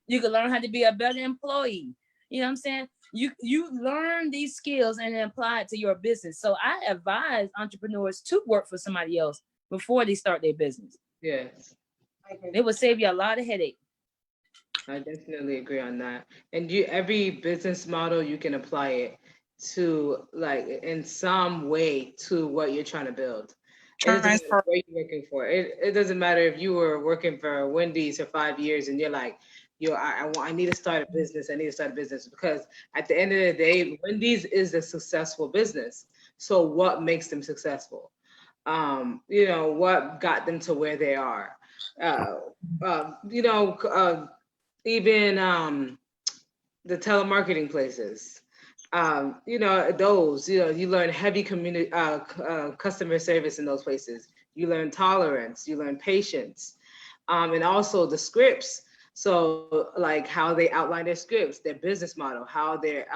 You can learn how to be a better employee. You know what I'm saying? You learn these skills and then apply it to your business. So I advise entrepreneurs to work for somebody else before they start their business. Yes. It will save you a lot of headache. I definitely agree on that. And every business model, you can apply it to, like, in some way to what you're trying to build. It doesn't matter what you're working for. It doesn't matter if you were working for Wendy's for 5 years and you're like, I need to start a business. I need to start a business, because at the end of the day, Wendy's is a successful business. So what makes them successful? What got them to where they are? Even the telemarketing places. You learn heavy customer service in those places. You learn tolerance, you learn patience, and also the scripts. So like how they outline their scripts, their business model, how they're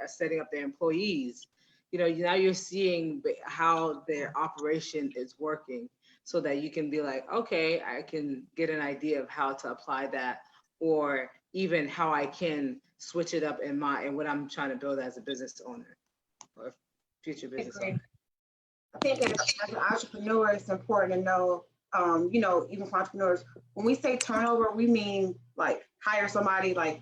setting up their employees. Now you're seeing how their operation is working, so that you can be like, okay, I can get an idea of how to apply that or even how I can switch it up in what I'm trying to build as a business owner or future business owner. I think as an entrepreneur, it's important to know, you know, even for entrepreneurs, when we say turnover, we mean like hire somebody, like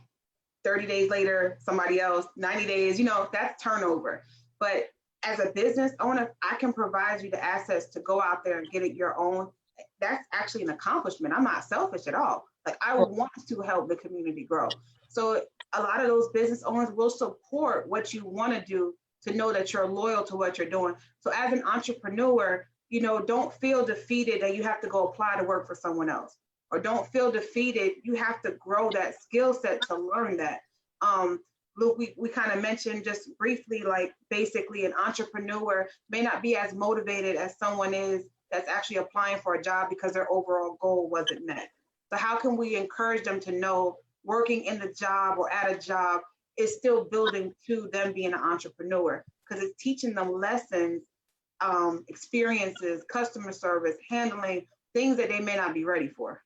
30 days later, somebody else, 90 days, you know, that's turnover. But as a business owner, I can provide you the assets to go out there and get it your own. That's actually an accomplishment. I'm not selfish at all. Like, I want to help the community grow. So a lot of those business owners will support what you want to do, to know that you're loyal to what you're doing. So as an entrepreneur, you know, don't feel defeated that you have to go apply to work for someone else, or don't feel defeated. You have to grow that skill set to learn that. Luke, we kind of mentioned just briefly, like basically an entrepreneur may not be as motivated as someone is that's actually applying for a job because their overall goal wasn't met. So how can we encourage them to know working in the job or at a job is still building to them being an entrepreneur? Because it's teaching them lessons, experiences, customer service, handling, things that they may not be ready for.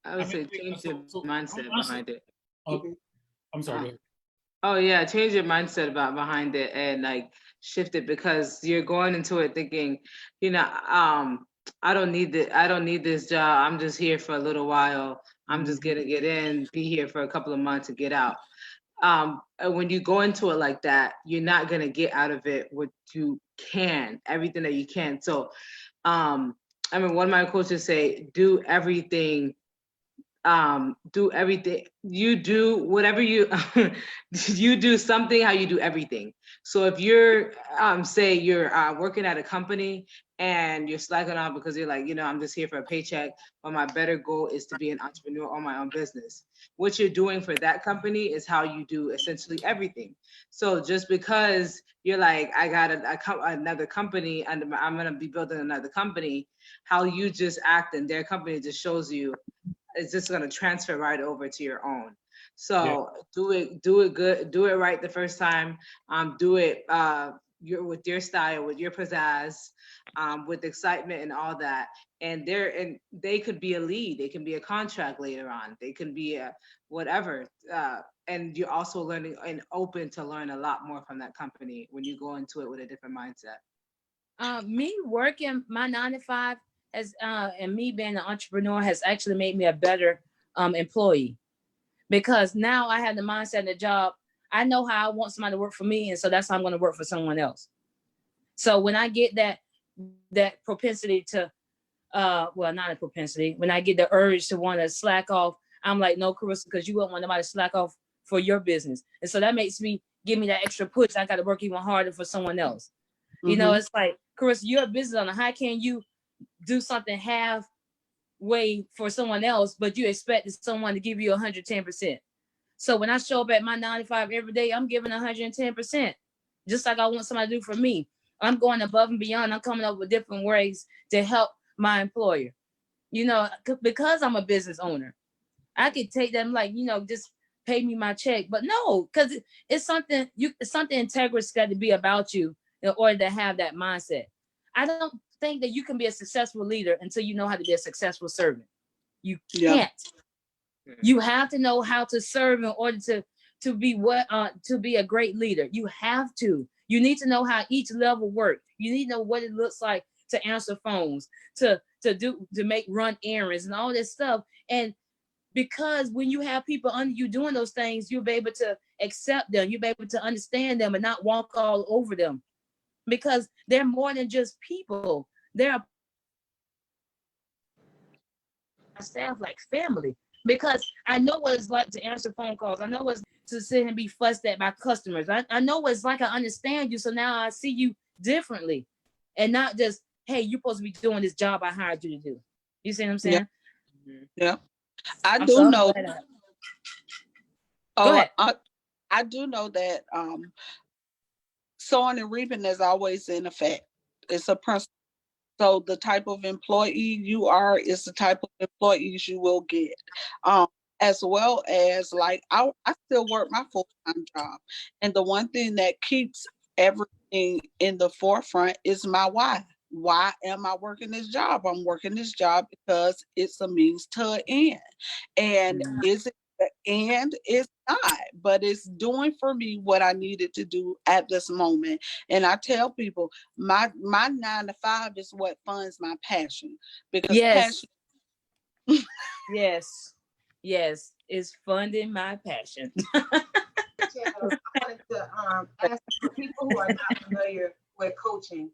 I would say change your mindset behind it. I'm sorry. Go ahead. Oh yeah, change your mindset behind it and like shift it, because you're going into it thinking, you know, I don't need this job. I'm just here for a little while. I'm just gonna get in, be here for a couple of months and get out. When you go into it like that, you're not gonna get out of it what you can, everything that you can. So, I mean, one of my coaches say, do everything. You do whatever you you do something how you do everything. So if you're say you're working at a company and you're slacking off because you're like, you know, I'm just here for a paycheck, but my better goal is to be an entrepreneur on my own business. What you're doing for that company is how you do essentially everything. So just because you're like, I got another company and I'm going to be building another company, how you just act in their company just shows you it's just going to transfer right over to your own. So do it good, do it right the first time. Do it with your style, with your pizzazz, with excitement and all that. And they could be a lead, they can be a contract later on, they can be a whatever. And you're also learning and open to learn a lot more from that company when you go into it with a different mindset. Me working my 9 to 5 has, and me being an entrepreneur has actually made me a better employee, because now I have the mindset in the job. I know how I want somebody to work for me, and so that's how I'm going to work for someone else. So when I get that propensity to, well, not a propensity, when I get the urge to want to slack off, I'm like, no, Carissa, because you wouldn't want nobody to slack off for your business. And so that makes me give me that extra push. I got to work even harder for someone else. Mm-hmm. You know, it's like, Carissa, you're a business owner. How can you do something halfway for someone else, but you expect someone to give you 110%? So when I show up at my 9 to 5 every day, I'm giving 110%, just like I want somebody to do for me. I'm going above and beyond. I'm coming up with different ways to help my employer. You know, because I'm a business owner, I could take them like, you know, just pay me my check. But no, because it's something integrous got to be about you in order to have that mindset. I don't think that you can be a successful leader until you know how to be a successful servant. You can't. You have to know how to serve in order to be a great leader. You have to. You need to know how each level works. You need to know what it looks like to answer phones, to run errands and all this stuff. And because when you have people under you doing those things, you'll be able to accept them. You'll be able to understand them and not walk all over them, because they're more than just people. They're a staff like family, because I know what it's like to answer phone calls. I know what it's to sit and be fussed at by customers. I know what it's like. I understand you. So now I see you differently, and not just, hey, you're supposed to be doing this job I hired you to do. You see what I'm saying? Yeah. I do know that sowing and reaping is always in effect. It's a principle. So the type of employee you are is the type of employees you will get. As well as, like, I still work my full-time job. And the one thing that keeps everything in the forefront is my why. Why am I working this job? I'm working this job because it's a means to an end. And is it the end? It's not, but it's doing for me what I needed to do at this moment. And I tell people, my 9 to 5 is what funds my passion, because Yes. passion. Yes, it's funding my passion. Yeah, I wanted to ask for people who are not familiar with coaching,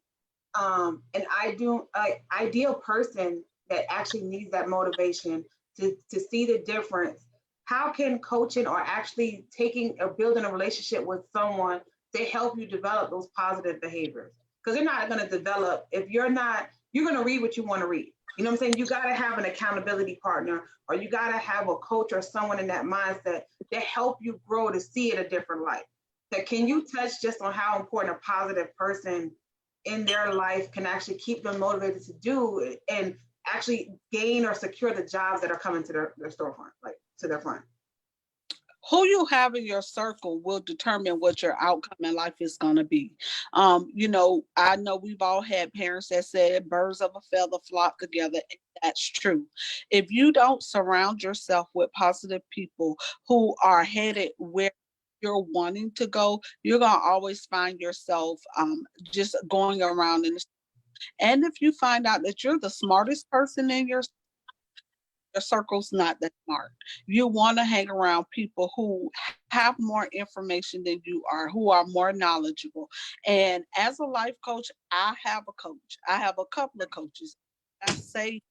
an ideal person that actually needs that motivation to see the difference. How can coaching or actually taking or building a relationship with someone to help you develop those positive behaviors? Because they're not going to develop if you're not, you're going to read what you want to read. You know what I'm saying? You got to have an accountability partner, or you got to have a coach or someone in that mindset to help you grow to see it a different light. So can you touch just on how important a positive person in their life can actually keep them motivated to do and actually gain or secure the jobs that are coming to their storefront, like to their front? Who you have in your circle will determine what your outcome in life is going to be. You know, I know we've all had parents that said birds of a feather flock together. And that's true. If you don't surround yourself with positive people who are headed where you're wanting to go, you're going to always find yourself just going around in the. And if you find out that you're the smartest person in your circle's not that smart. You want to hang around people who have more information than you are, who are more knowledgeable. And as a life coach, I have a coach. I have a couple of coaches. I say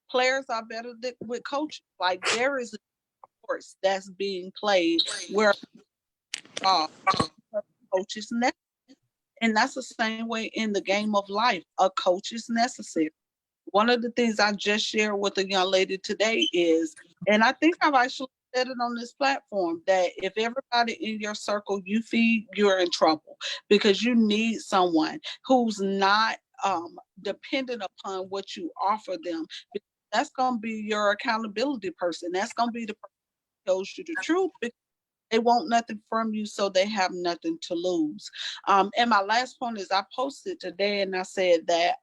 players are better with coaches. Like there is a course that's being played where coach is necessary. And that's the same way in the game of life. A coach is necessary. One of the things I just shared with a young lady today is, and I think I've actually said it on this platform, that if everybody in your circle you feed, you're in trouble, because you need someone who's not dependent upon what you offer them. That's going to be your accountability person. That's going to be the person who tells you the truth, because they want nothing from you, so they have nothing to lose. And my last point is, I posted today and I said that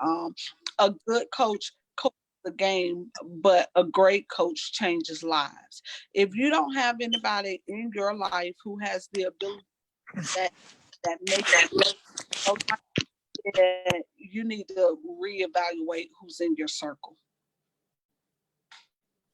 a good coach coaches the game, but a great coach changes lives. If you don't have anybody in your life who has the ability that makes your life, you need to reevaluate who's in your circle.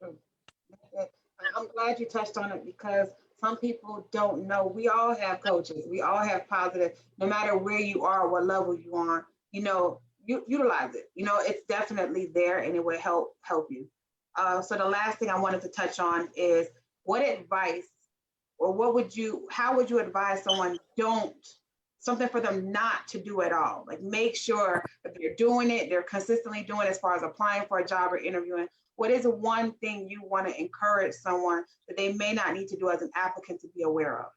I'm glad you touched on it, because some people don't know. We all have coaches. We all have positive, no matter where you are, what level you are, you know, you utilize it. You know, it's definitely there and it will help you. So the last thing I wanted to touch on is what advice or how would you advise someone something for them not to do at all? Like make sure that they're doing it, they're consistently doing it as far as applying for a job or interviewing. What is the one thing you want to encourage someone that they may not need to do as an applicant to be aware of?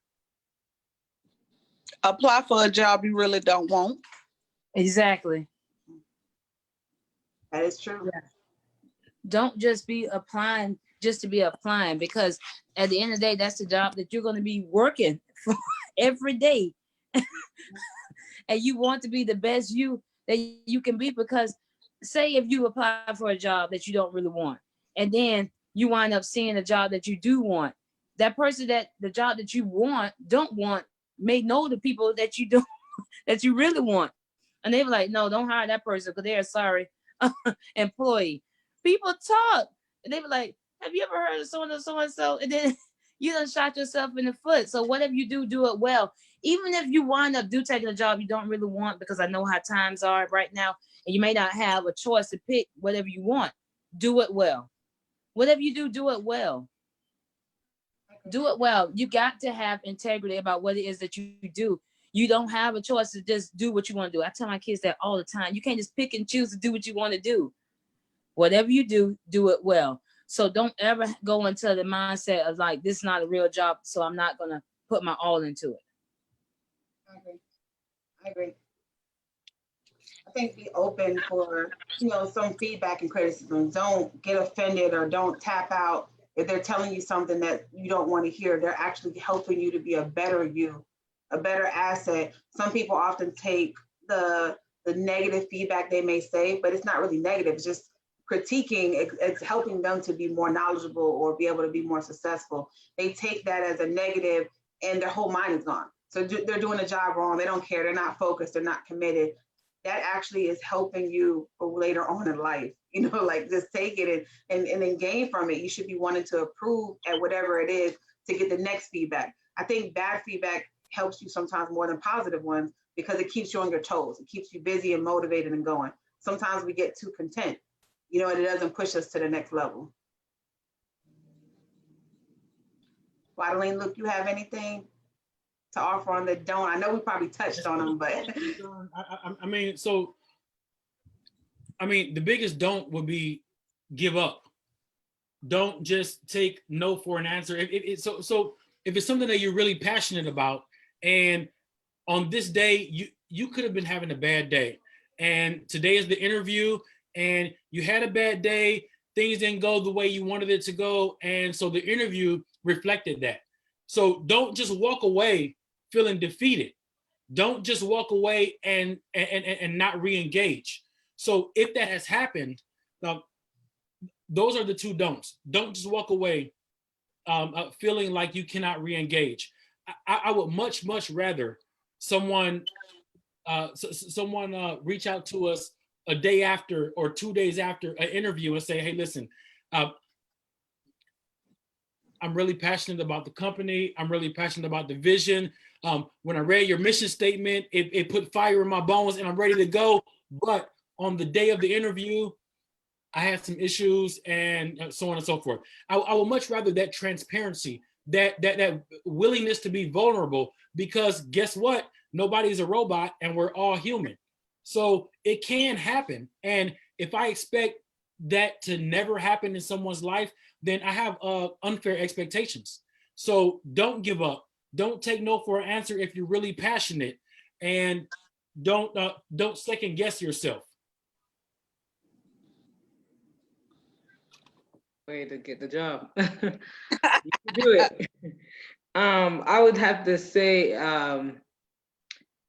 Apply for a job you really don't want. Exactly. That is true. Yeah. Don't just be applying just to be applying, because at the end of the day, that's the job that you're going to be working for every day. And you want to be the best you that you can be, because say if you apply for a job that you don't really want, and then you wind up seeing a job that you do want, that person that the job that you don't want may know the people that you don't that you really want, and they be like, no, don't hire that person because they're a sorry employee. People talk and they be like, have you ever heard of so-and-so, and then you done shot yourself in the foot. So whatever you do it well. Even if you wind up taking a job you don't really want, because I know how times are right now, and you may not have a choice to pick whatever you want, do it well. Whatever you do it well. Do it well. You got to have integrity about what it is that you do. You don't have a choice to just do what you want to do. I tell my kids that all the time. You can't just pick and choose to do what you want to do. Whatever you do it well. So don't ever go into the mindset of like, this is not a real job, so I'm not going to put my all into it. I agree. I think be open for, some feedback and criticism. Don't get offended or don't tap out if they're telling you something that you don't want to hear. They're actually helping you to be a better you, a better asset. Some people often take the the negative feedback they may say, but it's not really negative. It's just critiquing. It's helping them to be more knowledgeable or be able to be more successful. They take that as a negative and their whole mind is gone. So they're doing the job wrong. They don't care. They're not focused. They're not committed. That actually is helping you for later on in life. You know, like just take it and then gain from it. You should be wanting to improve at whatever it is to get the next feedback. I think bad feedback helps you sometimes more than positive ones because it keeps you on your toes. It keeps you busy and motivated and going. Sometimes we get too content, you know, and it doesn't push us to the next level. Wadeline, Luke, you have anything to offer on the don't? I know we probably touched on them, but I mean, so I mean, the biggest don't would be give up. Don't just take no for an answer. So if it's something that you're really passionate about, and on this day you could have been having a bad day, and today is the interview, and you had a bad day, things didn't go the way you wanted it to go, and so the interview reflected that. So don't just walk away feeling defeated. Don't just walk away and not re-engage. So if that has happened, those are the two don'ts. Don't just walk away feeling like you cannot re-engage. I would much rather someone reach out to us a day after or 2 days after an interview and say, hey, listen, I'm really passionate about the company. I'm really passionate about the vision. When I read your mission statement, it put fire in my bones and I'm ready to go. But on the day of the interview, I had some issues and so on and so forth. I would much rather that transparency, that willingness to be vulnerable, because guess what? Nobody's a robot and we're all human. So it can happen. And if I expect that to never happen in someone's life, then I have unfair expectations. So don't give up. Don't take no for an answer if you're really passionate, and don't second guess yourself. Way to get the job. You can do it. I would have to say,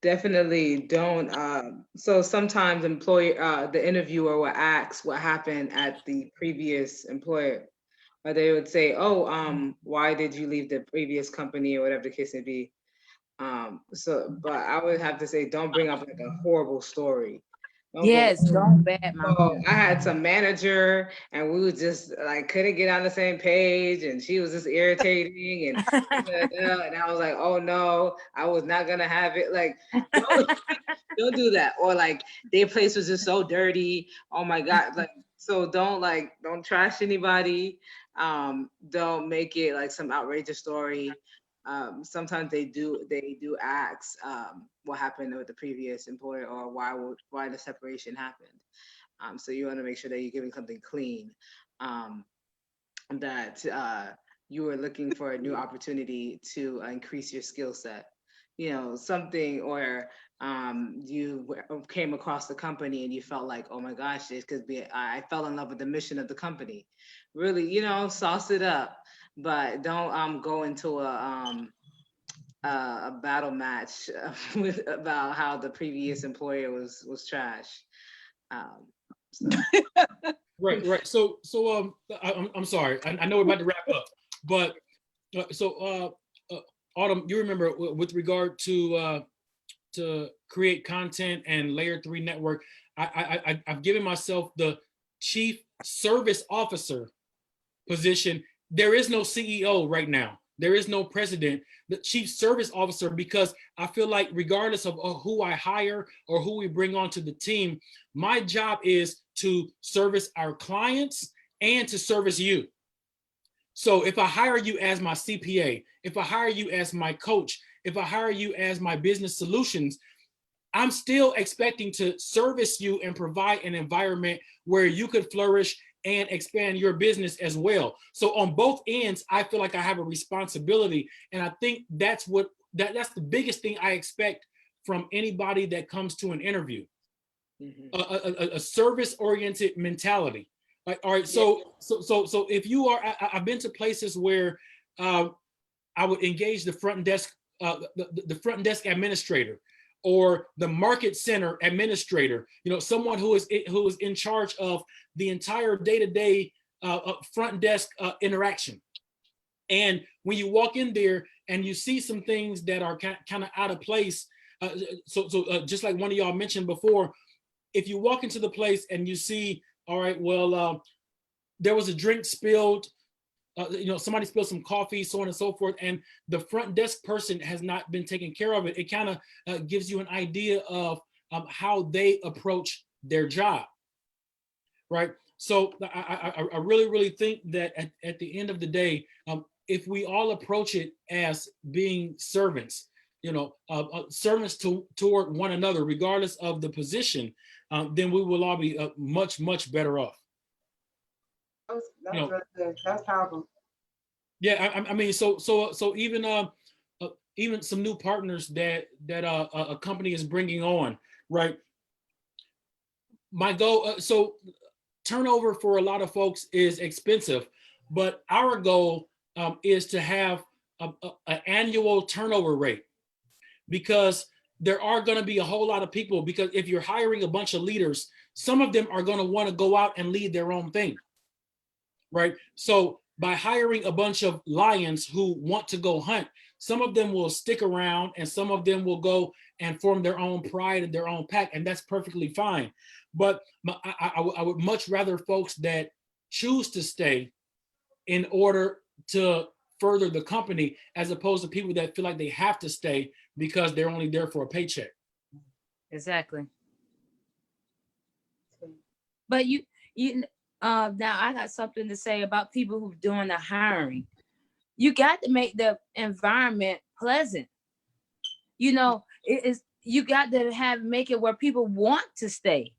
definitely don't. So sometimes the interviewer will ask what happened at the previous employer, or they would say, "Oh, why did you leave the previous company?" or whatever the case may be. But I would have to say, don't bring up like a horrible story. Don't badmouth. So I had some manager and we was just like couldn't get on the same page, and she was just irritating and and I was like, oh no, I was not gonna have it. Like don't do that. Or like their place was just so dirty. Oh my God. Like, so don't trash anybody. Don't make it like some outrageous story. Sometimes they do ask what happened with the previous employer or why the separation happened. So you want to make sure that you're giving something clean, that you were looking for a new opportunity to increase your skill set, you know, something, or you came across the company and you felt like, oh my gosh, this could be, I fell in love with the mission of the company. Really, you know, sauce it up. But don't go into a battle match about how the previous employer was trash. Right. So I'm sorry. I know we're about to wrap up, but Autumn, you remember with regard to create content and Layer 3 network, I've given myself the Chief Service Officer position. There is no CEO right now. There is no president, the Chief Service Officer, because I feel like regardless of who I hire or who we bring onto the team, my job is to service our clients and to service you. So if I hire you as my CPA, if I hire you as my coach, if I hire you as my business solutions, I'm still expecting to service you and provide an environment where you could flourish and expand your business as well. So on both ends, I feel like I have a responsibility. And I think that's the biggest thing I expect from anybody that comes to an interview. A service-oriented mentality. Like, all right, so if you are, I've been to places where I would engage the front desk, the front desk administrator, or the market center administrator, someone who is in charge of the entire day-to-day front desk interaction. And when you walk in there and you see some things that are kind of out of place, so just like one of y'all mentioned before, if you walk into the place and you see, all right, well, there was a drink spilled, somebody spilled some coffee, so on and so forth, and the front desk person has not been taking care of it, it kind of gives you an idea of how they approach their job, right? So I really, really think that at the end of the day, if we all approach it as being servants, servants toward one another, regardless of the position, then we will all be much, much better off. That was really good. That was powerful. Yeah, I mean, so even some new partners that a company is bringing on, right? My goal, so turnover for a lot of folks is expensive, but our goal is to have an annual turnover rate, because there are going to be a whole lot of people, because if you're hiring a bunch of leaders, some of them are going to want to go out and lead their own thing, right? So by hiring a bunch of lions who want to go hunt, some of them will stick around and some of them will go and form their own pride and their own pack, and that's perfectly fine. But I would much rather folks that choose to stay in order to further the company, as opposed to people that feel like they have to stay because they're only there for a paycheck. Exactly. But now I got something to say about people who are doing the hiring. You got to make the environment pleasant. You got to make it where people want to stay.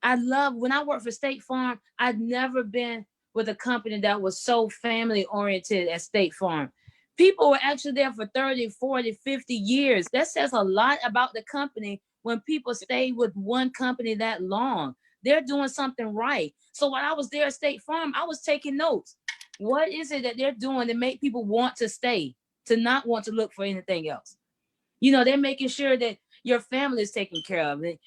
I love, when I worked for State Farm, I'd never been with a company that was so family oriented as State Farm. People were actually there for 30, 40, 50 years. That says a lot about the company when people stay with one company that long. They're doing something right. So when I was there at State Farm, I was taking notes. What is it that they're doing to make people want to stay, to not want to look for anything else? They're making sure that your family is taken care of. They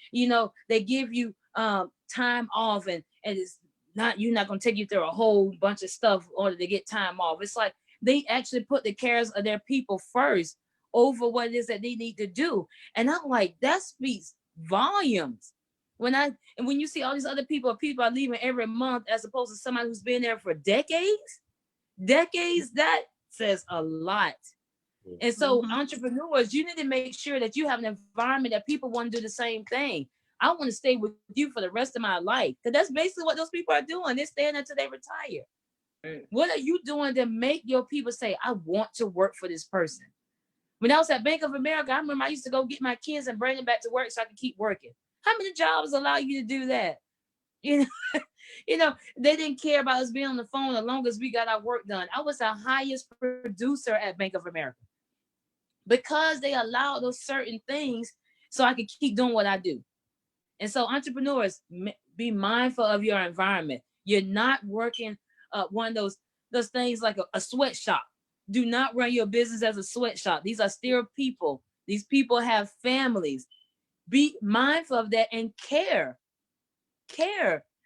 give you time off, and it's not, you're not going to take you through a whole bunch of stuff in order to get time off. It's like they actually put the cares of their people first over what it is that they need to do. And I'm like, that speaks volumes. When you see all these other people are leaving every month, as opposed to somebody who's been there for decades, that says a lot. And so entrepreneurs, you need to make sure that you have an environment that people want to do the same thing. I want to stay with you for the rest of my life, because that's basically what those people are doing. They're staying until they retire. Right. What are you doing to make your people say, I want to work for this person? When I was at Bank of America, I remember I used to go get my kids and bring them back to work so I could keep working. How many jobs allow you to do that? They didn't care about us being on the phone as long as we got our work done. I was the highest producer at Bank of America because they allowed those certain things so I could keep doing what I do. And so entrepreneurs, be mindful of your environment. You're not working one of those things like a sweatshop. Do not run your business as a sweatshop. These are still people. These people have families. Be mindful of that and care.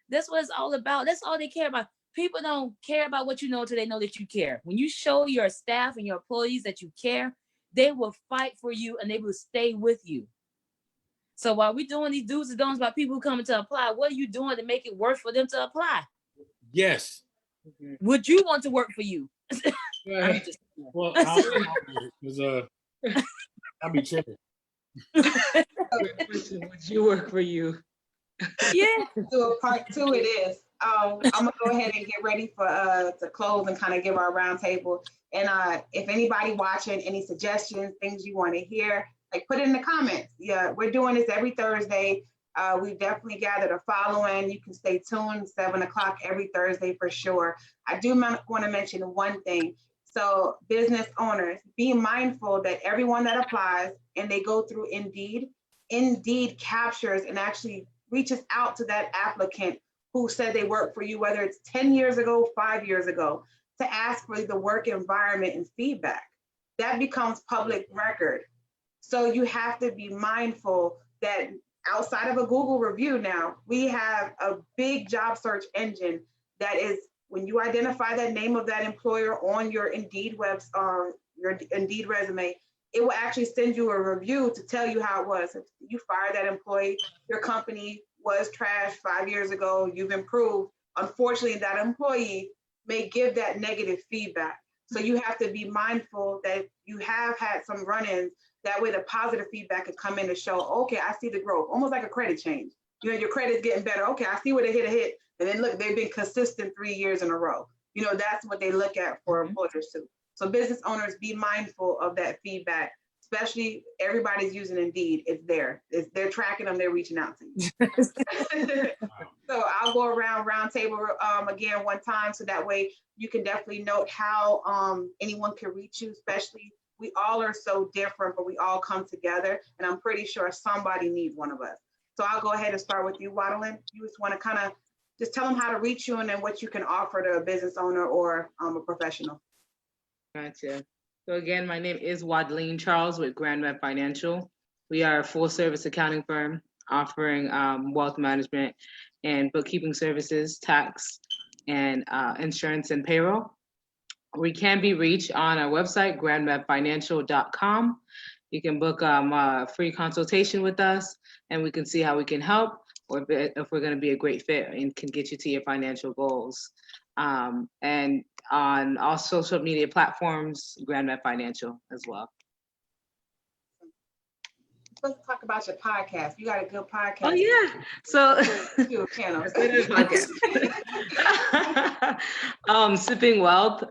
That's what it's all about. That's all they care about. People don't care about what you know until they know that you care. When you show your staff and your employees that you care, they will fight for you and they will stay with you. So while we're doing these do's and don'ts about people who coming to apply, what are you doing to make it work for them to apply? Yes. Would you want to work for you? Right. Well, I'll be tripping. Would you work for you? Yeah. So part two it is. I'm gonna go ahead and get ready for to close and kind of give our roundtable. And if anybody watching, any suggestions, things you want to hear, like put it in the comments. Yeah, we're doing this every Thursday. We've definitely gathered a following. You can stay tuned, 7 o'clock every Thursday for sure. I do want to mention one thing. So business owners, be mindful that everyone that applies and they go through Indeed captures and actually reaches out to that applicant who said they worked for you, whether it's 10 years ago, 5 years ago, to ask for the work environment and feedback. That becomes public record. So you have to be mindful that outside of a Google review now, we have a big job search engine that is, when you identify that name of that employer on your Indeed your Indeed resume, it will actually send you a review to tell you how it was. If you fired that employee, your company was trash 5 years ago, you've improved. Unfortunately, that employee may give that negative feedback. So you have to be mindful that you have had some run-ins. That way the positive feedback can come in to show, okay, I see the growth, almost like a credit change. You know, your credit's getting better. Okay, I see where they hit a hit. And then look, they've been consistent 3 years in a row. You know, that's what they look at for employers too. So business owners, be mindful of that feedback, especially everybody's using Indeed. It's there. They're tracking them. They're reaching out to you. So I'll go around round table again one time, so that way you can definitely note how anyone can reach you, especially we all are so different, but we all come together. And I'm pretty sure somebody needs one of us. So I'll go ahead and start with you, Wadeline. You just want to kind of just tell them how to reach you and then what you can offer to a business owner or a professional. Gotcha. So again, my name is Wadeline Charles with Grand Web Financial. We are a full service accounting firm offering wealth management and bookkeeping services, tax, and insurance and payroll. We can be reached on our website, grandwebfinancial.com. You can book a free consultation with us, and we can see how we can help, or if we're going to be a great fit and can get you to your financial goals. And on all social media platforms, Grand Web Financial as well. Let's talk about your podcast. You got a good podcast. Oh yeah. So Your channel. Sipping Wealth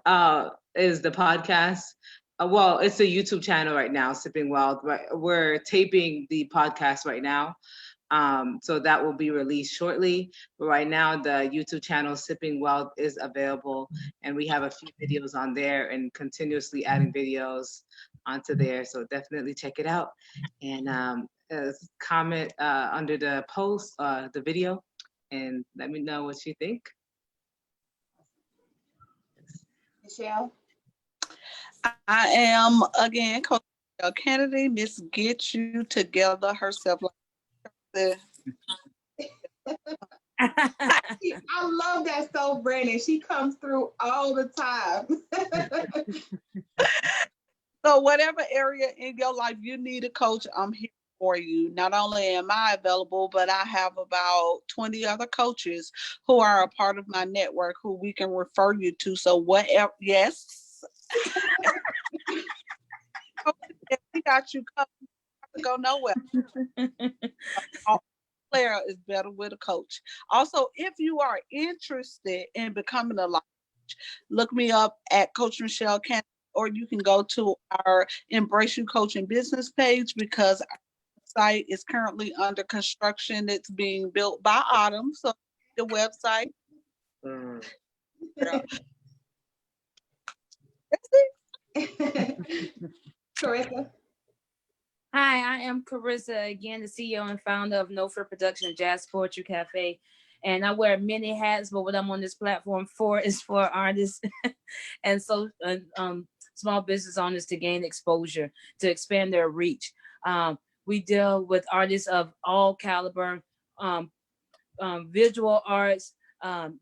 is the podcast. Well, it's a YouTube channel right now, Sipping Wealth. Right, we're taping the podcast right now. So that will be released shortly. But right now, the YouTube channel Sipping Wealth is available, and we have a few videos on there and continuously adding videos onto there. So definitely check it out and comment under the post, the video, and let me know what you think. Michelle? I am, again, Coach Michelle Kennedy, Miss Get You Together herself. I love that so Brandon. She comes through all the time. So whatever area in your life you need a coach, I'm here for you. Not only am I available, but I have about 20 other coaches who are a part of my network who we can refer you to. So whatever, yes. We got you covered. You don't have to go nowhere. Player is better with a coach. Also, if you are interested in becoming a life coach, look me up at Coach Michelle Kennedy, or you can go to our Embrace You Coaching business page, because our site is currently under construction. It's being built by Autumn. So the website. Carissa? Hi, I am Carissa, again, the CEO and founder of No Fear Production and Jazz Poetry Cafe. And I wear many hats, but what I'm on this platform for is for artists and so small business owners to gain exposure, to expand their reach. We deal with artists of all caliber, visual arts,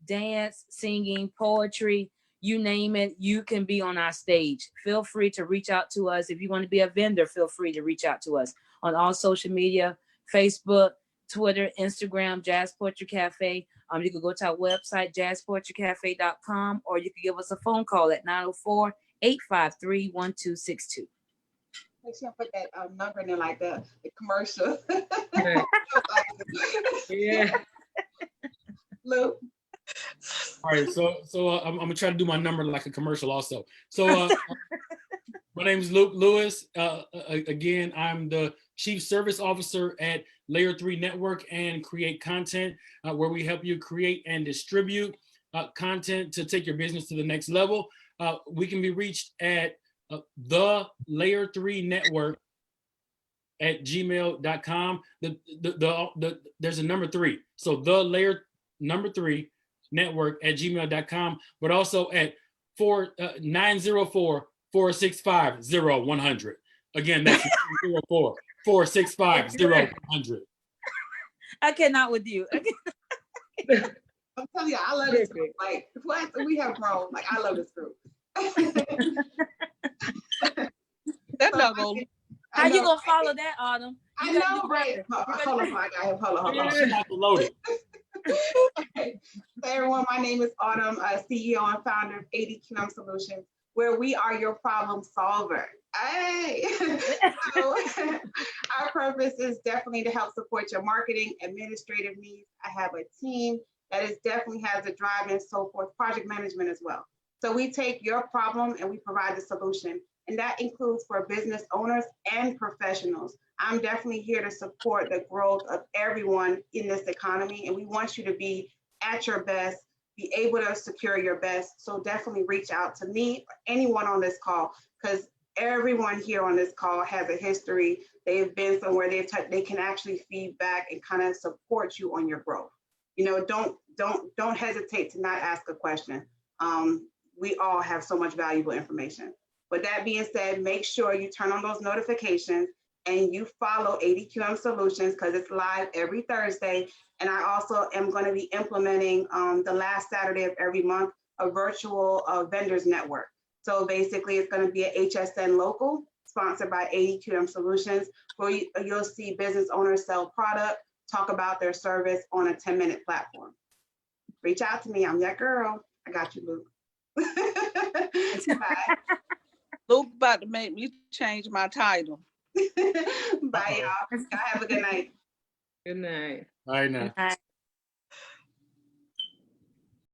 dance, singing, poetry, you name it, you can be on our stage. Feel free to reach out to us. If you want to be a vendor, feel free to reach out to us on all social media, Facebook, Twitter, Instagram, Jazz Poetry Cafe. You can go to our website, jazzpoetrycafe.com, or you can give us a phone call at 904-853-1262. Make sure I put that number in there, like the commercial. Yeah. Luke? All right, so I'm gonna try to do my number like a commercial also. So my name is Luke Lewis. Again, I'm the Chief Service Officer at Layer 3 Network and Create Content, where we help you create and distribute content to take your business to the next level. We can be reached at the Layer 3 Network at gmail.com. There's a number 3. So the Layer number 3 network at gmail.com, but also at 904-465-0100. Again, that's 465-0100. I cannot with you. I'm telling you, I love this group. Like, what? We have grown. Like, I love this group. That no go. How you gonna follow that, Autumn? I You gotta know, do right? better. Hold on, I got him. Hold on. She's about to load it. Okay. So everyone, my name is Autumn, CEO and founder of 80QM Solutions, where we are your problem solver. Hey! So our purpose is definitely to help support your marketing, administrative needs. I have a team that is definitely has a drive and so forth, project management as well. So we take your problem and we provide the solution. And that includes for business owners and professionals. I'm definitely here to support the growth of everyone in this economy. And we want you to be at your best, be able to secure your best. So definitely reach out to me or anyone on this call, because everyone here on this call has a history. They've been somewhere they can actually feed back and kind of support you on your growth. You know, don't hesitate to not ask a question. We all have so much valuable information. With that being said, make sure you turn on those notifications and you follow 80QM Solutions because it's live every Thursday. And I also am going to be implementing the last Saturday of every month, a virtual vendors network. So basically it's going to be an HSN local sponsored by 80QM Solutions, where you'll see business owners sell product, talk about their service on a 10-minute platform. Reach out to me. I'm that girl. I got you, Luke. Bye. Luke about to make me change my title. Bye, y'all. Y'all have a good night. Good night. All right now. All right.